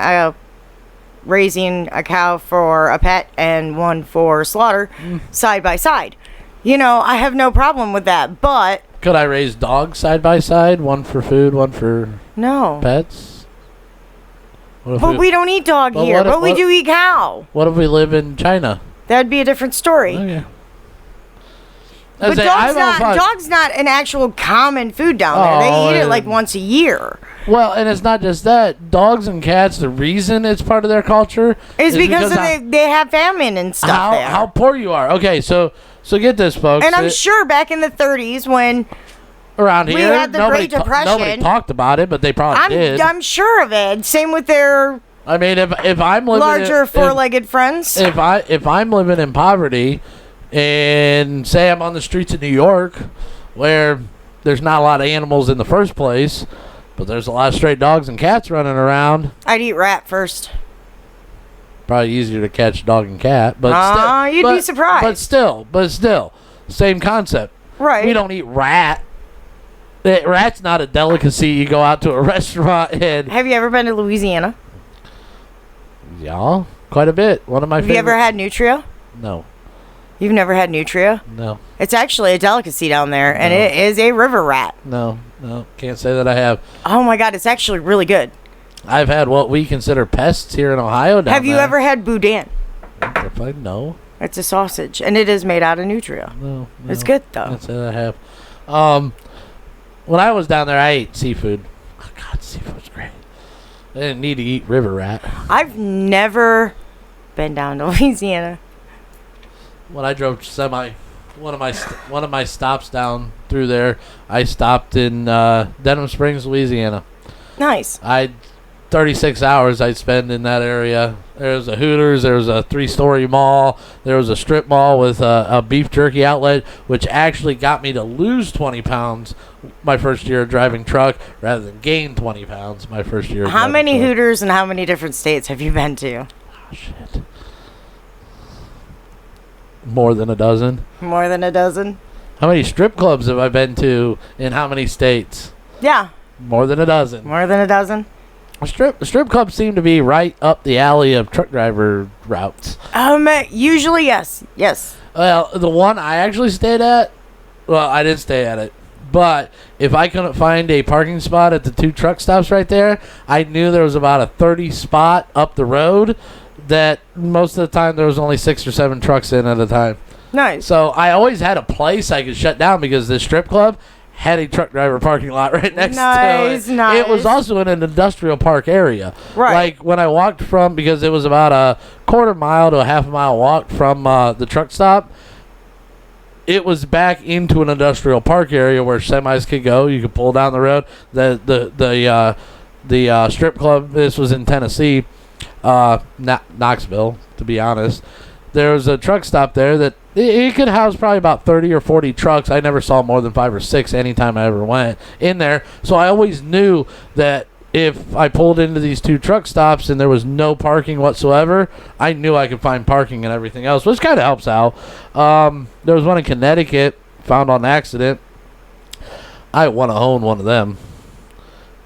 raising a cow for a pet and one for slaughter side by side. I have no problem with that, but... Could I raise dogs side by side? One for food, one for pets? But we don't eat dog here, but we do eat cow. What if we live in China? That'd be a different story. Oh, yeah. But dog's not an actual common food down there. They eat it like once a year. Well, and it's not just that. Dogs and cats, the reason it's part of their culture is because they have famine and stuff there. How poor you are. Okay, so get this, folks. And I'm sure back in the 30s when around here, we had the Great Depression. Nobody talked about it, but they probably did. I'm sure of it. Same with their if I'm living larger four-legged friends. If I'm living in poverty and say I'm on the streets of New York where there's not a lot of animals in the first place, but there's a lot of stray dogs and cats running around. I'd eat rat first. Probably easier to catch dog and cat, but you'd be surprised. But still, same concept. Right. We don't eat rat. Rat's not a delicacy. You go out to a restaurant and... Have you ever been to Louisiana? Yeah, quite a bit. One of my favorite... Have you ever had nutria? No. You've never had nutria? No. It's actually a delicacy down there, and it is a river rat. No, can't say that I have. Oh my God, it's actually really good. I've had what we consider pests here in Ohio. Have you ever had boudin? No. It's a sausage, and it is made out of nutria. No. It's good though. Can't say that I have. When I was down there, I ate seafood. Oh God, seafood's great. I didn't need to eat river rat. I've never been down to Louisiana. When I drove one of my stops down through there, I stopped in Denham Springs, Louisiana. Nice. 36 hours I'd spend in that area. There was a Hooters, there was a 3-story mall, there was a strip mall with a beef jerky outlet, which actually got me to lose 20 pounds my first year of driving truck rather than gain 20 pounds my first year of How driving many truck. Hooters and how many different states have you been to? Oh, shit. More than a dozen. More than a dozen? How many strip clubs have I been to in how many states? Yeah. More than a dozen. More than a dozen? Strip clubs seem to be right up the alley of truck driver routes. Usually, yes. Yes. Well, the one I actually stayed at, well, I didn't stay at it. But if I couldn't find a parking spot at the 2 truck stops right there, I knew there was about a 30 spot up the road that most of the time there was only 6 or 7 trucks in at a time. Nice. So I always had a place I could shut down because this strip club had a truck driver parking lot right next to it. Nice. It was also in an industrial park area. Right. Like when I walked from, because it was about a quarter mile to a half a mile walk from the truck stop, it was back into an industrial park area where semis could go. You could pull down the road. The strip club, this was in Tennessee, Knoxville, to be honest. There was a truck stop there that it could house probably about 30 or 40 trucks. I never saw more than 5 or 6 anytime I ever went in there. So I always knew that if I pulled into these 2 truck stops and there was no parking whatsoever, I knew I could find parking and everything else, which kind of helps out. There was one in Connecticut, found on accident. I want to own one of them.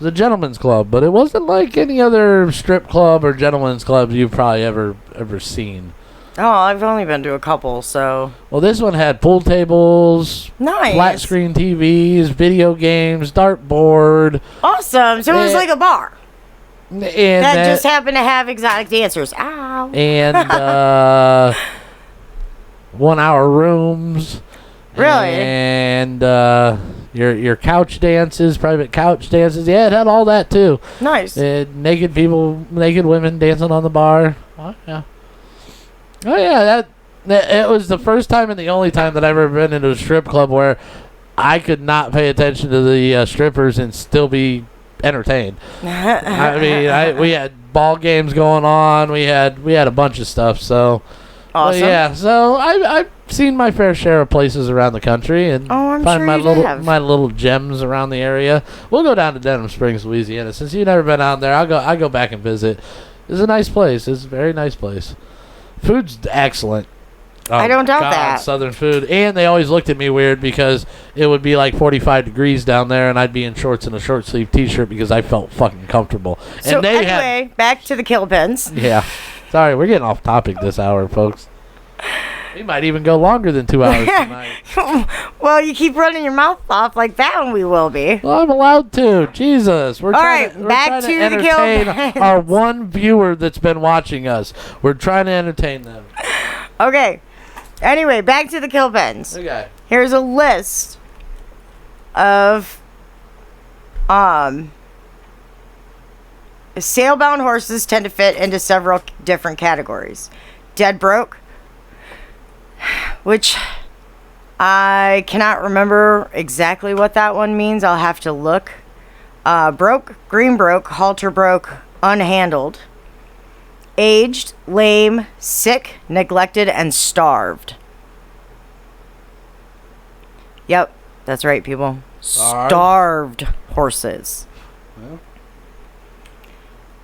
was a gentleman's club, but it wasn't like any other strip club or gentleman's clubs you've probably ever seen. Oh, I've only been to a couple, so. Well, this one had pool tables, nice, flat screen TVs, video games, dartboard. Awesome. So it was like a bar. And that just happened to have exotic dancers. Ow. And 1 hour rooms. Really? And your couch dances, private couch dances. Yeah, it had all that too. Nice. Naked people, naked women dancing on the bar. Oh yeah. Oh yeah, that it was the first time and the only time that I've ever been into a strip club where I could not pay attention to the strippers and still be entertained. I mean, we had ball games going on. We had a bunch of stuff. So, awesome. Yeah. So I've seen my fair share of places around the country and I'm find sure my you little have. my little gems around the area. We'll go down to Denham Springs, Louisiana. Since you've never been out there, I go back and visit. It's a nice place. It's a very nice place. Food's excellent. Oh, I don't doubt God, that. Southern food. And they always looked at me weird because it would be like 45 degrees down there and I'd be in shorts and a short sleeve t-shirt because I felt fucking comfortable. So and they anyway, back to the kill pens. Yeah. Sorry, we're getting off topic this hour, folks. We might even go longer than 2 hours tonight. Well, you keep running your mouth off like that, and we will be. Well, I'm allowed to. Jesus. We're All trying right, to, we're back trying to to the kill entertain pens. our one viewer that's been watching us. We're trying to entertain them. Okay. Anyway, back to the kill pens. Okay. Here's a list of sailbound horses tend to fit into several different categories. Dead broke, which I cannot remember exactly what that one means. I'll have to look. Broke, green broke, halter broke, unhandled. Aged, lame, sick, neglected, and starved. Yep, that's right, people. Starved horses. Well.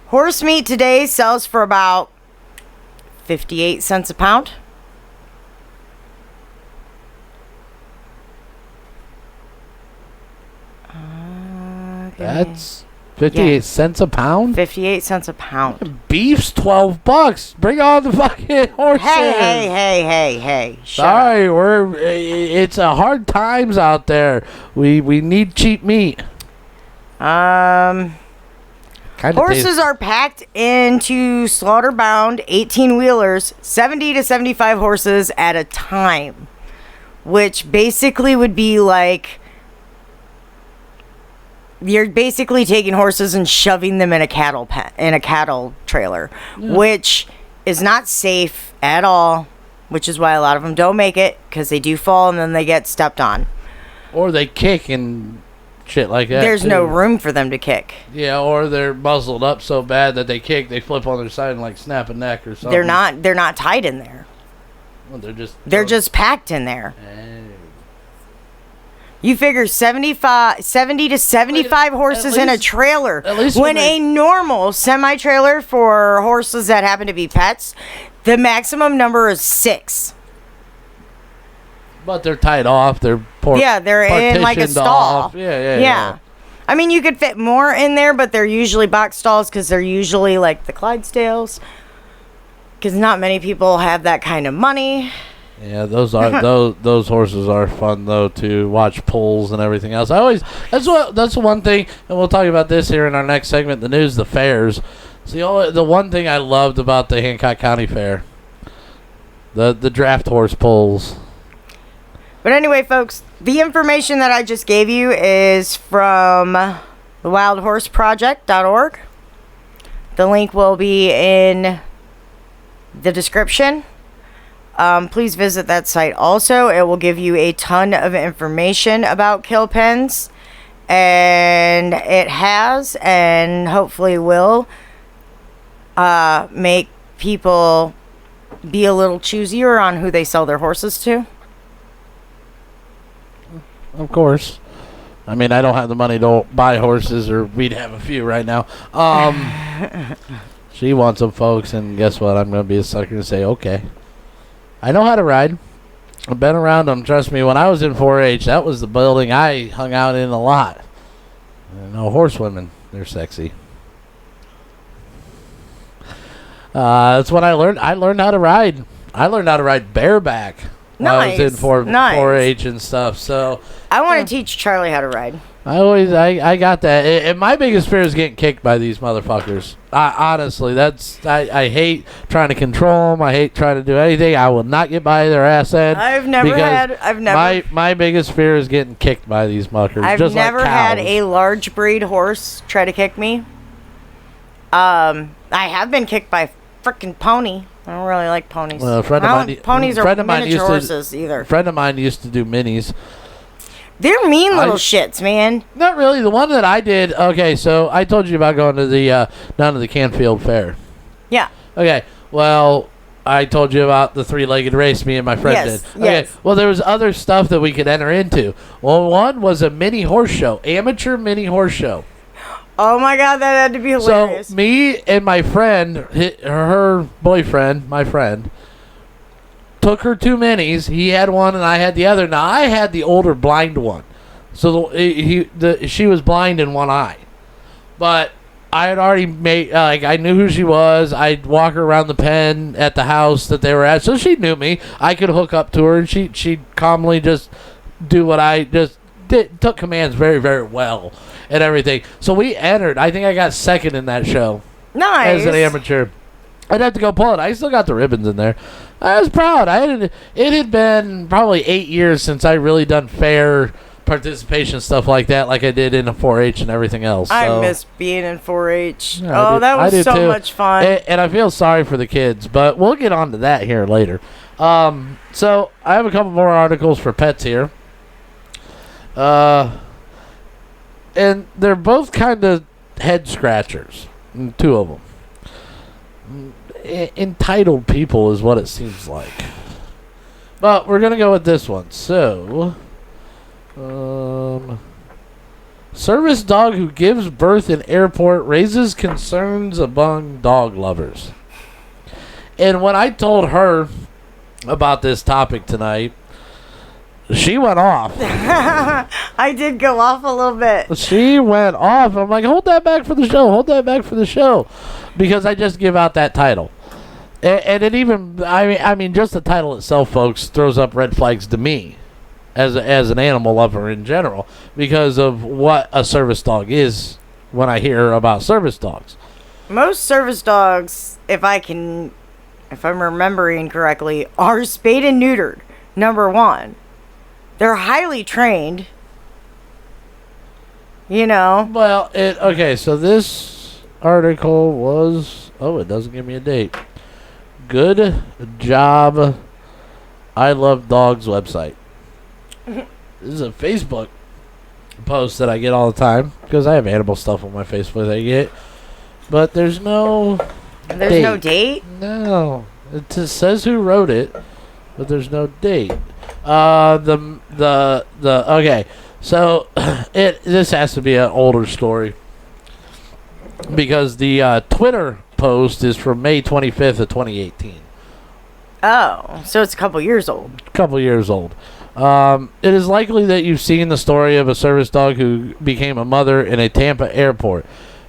Horse meat today sells for about 58 cents a pound. That's 58 cents a pound? 58 cents a pound. Beef's $12. Bring on the fucking horses. Hey. Sorry, it's a hard times out there. We need cheap meat. Horses are packed into slaughter-bound 18-wheelers, 70 to 75 horses at a time, which basically would be like you're basically taking horses and shoving them in a cattle trailer, which is not safe at all, which is why a lot of them don't make it because they do fall and then they get stepped on. Or they kick and shit like that. There's no room for them to kick. Yeah, or they're muzzled up so bad that they kick, they flip on their side and like snap a neck or something. They're not tied in there. Well, they're just packed in there. You figure 70 to 75 horses in a trailer. At least when a normal semi-trailer for horses that happen to be pets, the maximum number is 6. But they're tied off. They're they're in like a stall. Off. Yeah. I mean, you could fit more in there, but they're usually box stalls because they're usually like the Clydesdales. Because not many people have that kind of money. Yeah, those horses are fun though to watch pulls and everything else. That's one thing, and we'll talk about this here in our next segment, the news, the fairs. So the one thing I loved about the Hancock County Fair, the draft horse pulls. But anyway, folks, the information that I just gave you is from thewildhorseproject.org. The link will be in the description. Please visit that site also. It will give you a ton of information about kill pens. And it has and hopefully will make people be a little choosier on who they sell their horses to. Of course. I mean, I don't have the money to buy horses, or we'd have a few right now. She wants them, folks, and guess what? I'm going to be a sucker and say, okay. I know how to ride. I've been around them. Trust me, when I was in 4-H, that was the building I hung out in a lot. No horsewomen. They're sexy. That's what I learned. I learned how to ride. I learned how to ride bareback. When I was in 4-H and stuff. So I want to teach Charlie how to ride. I got that. And my biggest fear is getting kicked by these motherfuckers. Honestly, I hate trying to control them. I hate trying to do anything. I will not get by their ass end. My biggest fear is getting kicked by these muckers. I've never had a large breed horse try to kick me. I have been kicked by a freaking pony. I don't really like ponies. Well, ponies are miniature horses either. A friend of mine used to do minis. They're mean little shits, man. Not really. The one that I did. Okay, so I told you about going to the down to the Canfield Fair. Yeah. Okay. Well, I told you about the 3-legged race me and my friend did. Okay. Yes. Well, there was other stuff that we could enter into. Well, one was a mini horse show, amateur mini horse show. Oh my God, that had to be hilarious. So me and my friend, her boyfriend, my friend, took her 2 minis. He had one and I had the other. Now I had the older blind one, so she was blind in one eye. But I had already made I knew who she was. I'd walk her around the pen at the house that they were at, so she knew me. I could hook up to her, and she'd calmly just do what I just did. Took commands very, very well and everything. So we entered. I think I got second in that show. Nice. As an amateur. I'd have to go pull it. I still got the ribbons in there. I was proud. It had been probably 8 years since I really done fair participation stuff like that, like I did in a 4-H and everything else. I miss being in 4-H. Yeah, that was so much fun. And I feel sorry for the kids, but we'll get on to that here later. So I have a couple more articles for pets here. And they're both kind of head scratchers. 2 of them. Entitled people is what it seems like. But we're going to go with this one. So, service dog who gives birth in airport raises concerns among dog lovers. And when I told her about this topic tonight, she went off. I did go off a little bit. She went off. I'm like, hold that back for the show. Hold that back for the show. Because I just give out that title. And it even, I mean, just the title itself, folks, throws up red flags to me as an animal lover in general because of what a service dog is when I hear about service dogs. Most service dogs, if I'm remembering correctly, are spayed and neutered, number 1. They're highly trained. You know. Well, okay, so this article was, it doesn't give me a date. Good job, I Love Dogs website. This is a Facebook post that I get all the time because I have animal stuff on my Facebook that I get. But there's no There's no date? No. It just says who wrote it, but there's no date. Okay. So this has to be an older story because the Twitter post is from May 25th of 2018. Oh, so it's a couple years old. It is likely that you've seen the story of a service dog who became a mother in a Tampa airport.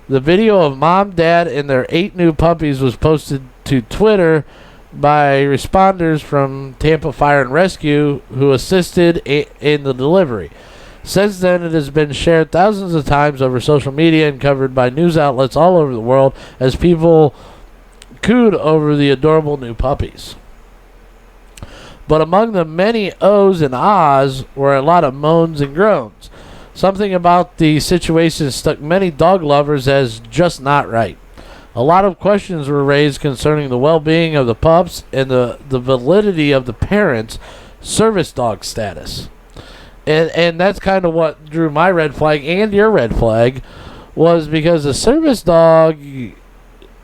The video of mom, dad, and their 8 new puppies was posted to Twitter by responders from Tampa Fire and Rescue who assisted in the delivery. Since then, it has been shared thousands of times over social media and covered by news outlets all over the world as people cooed over the adorable new puppies. But among the many ohs and ahs were a lot of moans and groans. Something about the situation struck many dog lovers as just not right. A lot of questions were raised concerning the well-being of the pups and the validity of the parents' service dog status. And that's kind of what drew my red flag and your red flag, was because a service dog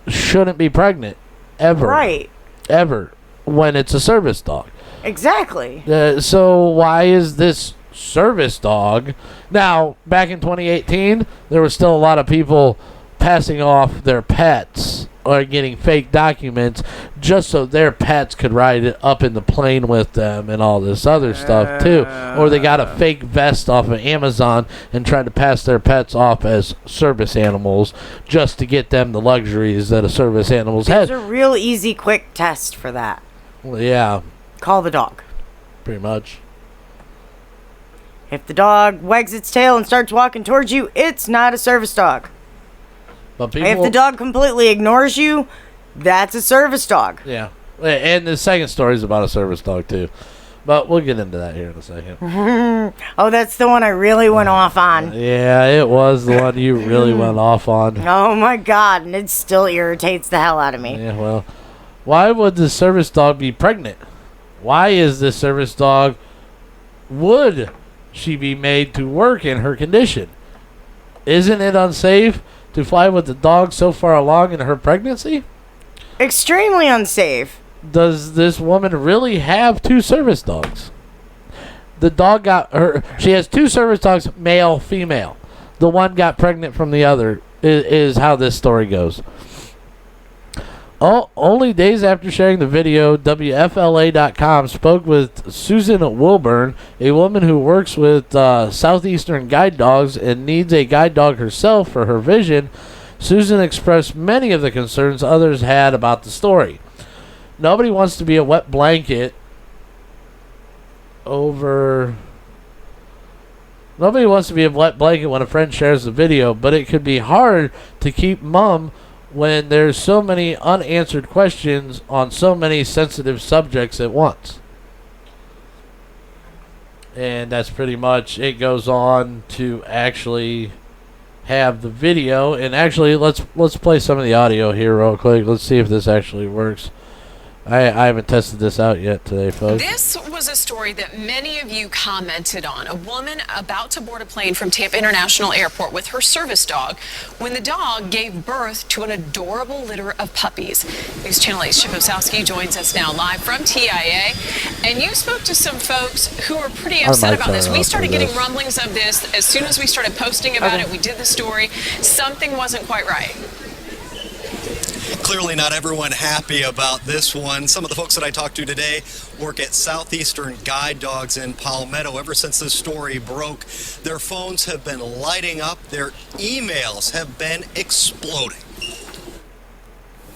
shouldn't be pregnant ever. Right. Ever when it's a service dog. Exactly. So why is this service dog? Now, back in 2018, there was still a lot of people passing off their pets or getting fake documents just so their pets could ride up in the plane with them and all this other stuff too. Or they got a fake vest off of Amazon and tried to pass their pets off as service animals just to get them the luxuries that a service animal's There's had. a real easy, quick test for that. Well, yeah, Call the dog. pretty much. If the dog wags its tail and starts walking towards you, it's not a service dog. But people, If the dog completely ignores you, that's a service dog. yeah, and the second story is about a service dog too, but we'll get into that here in a second. Oh, that's the one I really went off on. Yeah, it was the one you really went off on. Oh my god, and it still irritates the hell out of me. Yeah, well, why would the service dog be pregnant? Why is this service dog, would she be made to work in her condition? Isn't it unsafe to fly with the dog so far along in her pregnancy? Extremely unsafe. Does this woman really have 2 service dogs? The dog got her. She has 2 service dogs, male, female. The one got pregnant from the other, is how this story goes. Only days after sharing the video, WFLA.com spoke with Susan Wilburn, a woman who works with Southeastern Guide Dogs and needs a guide dog herself for her vision. Susan expressed many of the concerns others had about the story. Nobody wants to be a wet blanket when a friend shares the video, but it could be hard to keep mum when there's so many unanswered questions on so many sensitive subjects at once. And that's pretty much, it goes on to actually have the video. And actually, let's play some of the audio here real quick. Let's see if this actually works. I haven't tested this out yet today, folks. This was a story that many of you commented on. A woman about to board a plane from Tampa International Airport with her service dog when the dog gave birth to an adorable litter of puppies. News Channel 8's Chip Osowski joins us now live from TIA. And you spoke to some folks who were pretty upset about this. We started getting rumblings of this as soon as we started posting about it. We did the story. Something wasn't quite right. Clearly not everyone happy about this one. Some of the folks that I talked to today work at Southeastern Guide Dogs in Palmetto. Ever since this story broke, their phones have been lighting up. Their emails have been exploding.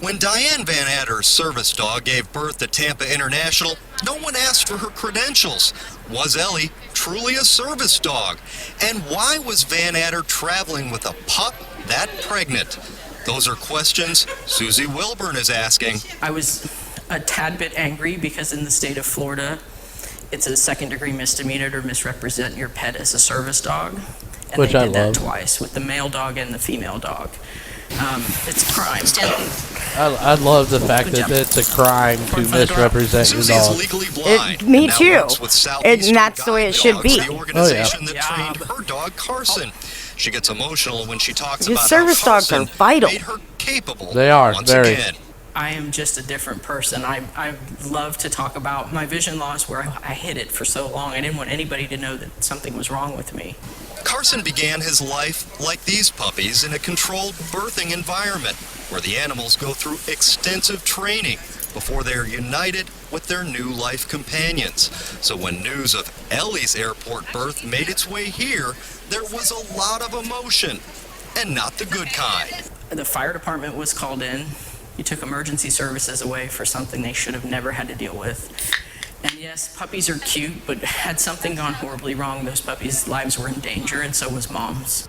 When Diane Van Adder's service dog gave birth to Tampa International, no one asked for her credentials. Was Ellie truly a service dog? And why was Van Adder traveling with a pup that pregnant? Those are questions Susie Wilburn is asking. I was a tad bit angry because in the state of Florida, it's a second-degree misdemeanor to misrepresent your pet as a service dog. And Which they I did love. that twice with the male dog and the female dog. It's a crime. I love the fact that it's a crime to misrepresent your Susie is dog. legally blind. Me and now too. works with Southeastern And that's the way it Guide should Dogs, be. The organization that trained her dog Carson. She gets emotional when she talks Your about service how dogs Carson are vital. made her capable. They are, once very. again. I am just a different person. I love to talk about my vision loss where I hid it for so long. I didn't want anybody to know that something was wrong with me. Carson began his life like these puppies in a controlled birthing environment where the animals go through extensive training before they are united with their new life companions. So when news of Ellie's airport birth made its way here, there was a lot of emotion, and not the good kind. The fire department was called in. He took emergency services away for something they should have never had to deal with. And yes, puppies are cute, but had something gone horribly wrong, those puppies' lives were in danger, and so was Mom's.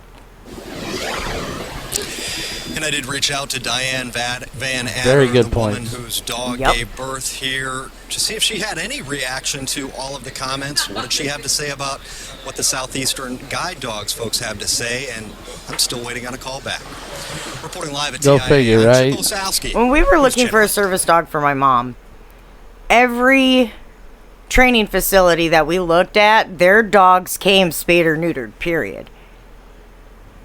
And I did reach out to Diane Van Adder, Very good the woman points. whose dog Yep. gave birth here, to see if she had any reaction to all of the comments. What did she have to say about what the Southeastern Guide Dogs folks have to say? And I'm still waiting on a call back. Reporting live at Go TIA, figure, I'm right? Chip Osowski. When we were News looking Channel. for a service dog for my mom, every training facility that we looked at, their dogs came spayed or neutered, period.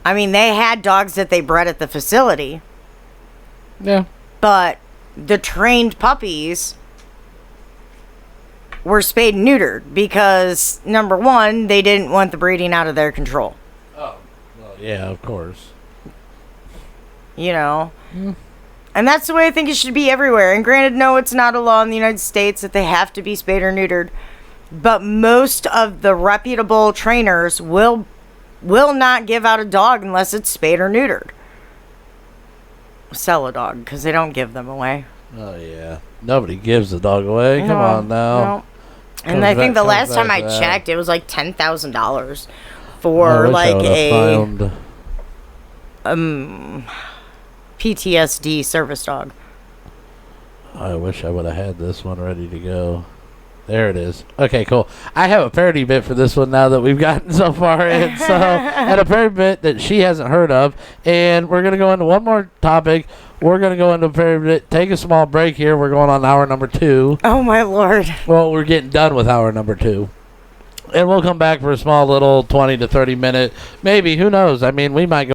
I mean, they had dogs that they bred at the facility, Yeah. but the trained puppies were spayed and neutered because, number one, they didn't want the breeding out of their control. Oh, well, yeah, of course. You know? And that's the way I think it should be everywhere. And granted, no, it's not a law in the United States that they have to be spayed or neutered. But most of the reputable trainers will not give out a dog unless it's spayed or neutered. Sell a dog, because they don't give them away. Oh, yeah. Nobody gives the dog away. Come on now. No. And I think the last time I checked, it was like $10,000 for like a PTSD service dog. I wish I would have had this one ready to go. There it is. Okay, cool. I have a parody bit for this one now that we've gotten so far in. And a parody bit that she hasn't heard of. And we're going to go into one more topic. We're going to go into a parody bit. Take a small break here. We're going on hour number 2. Oh, my Lord. Well, we're getting done with hour number 2. And we'll come back for a small little 20 to 30 minute. Maybe. Who knows? I mean, we might go.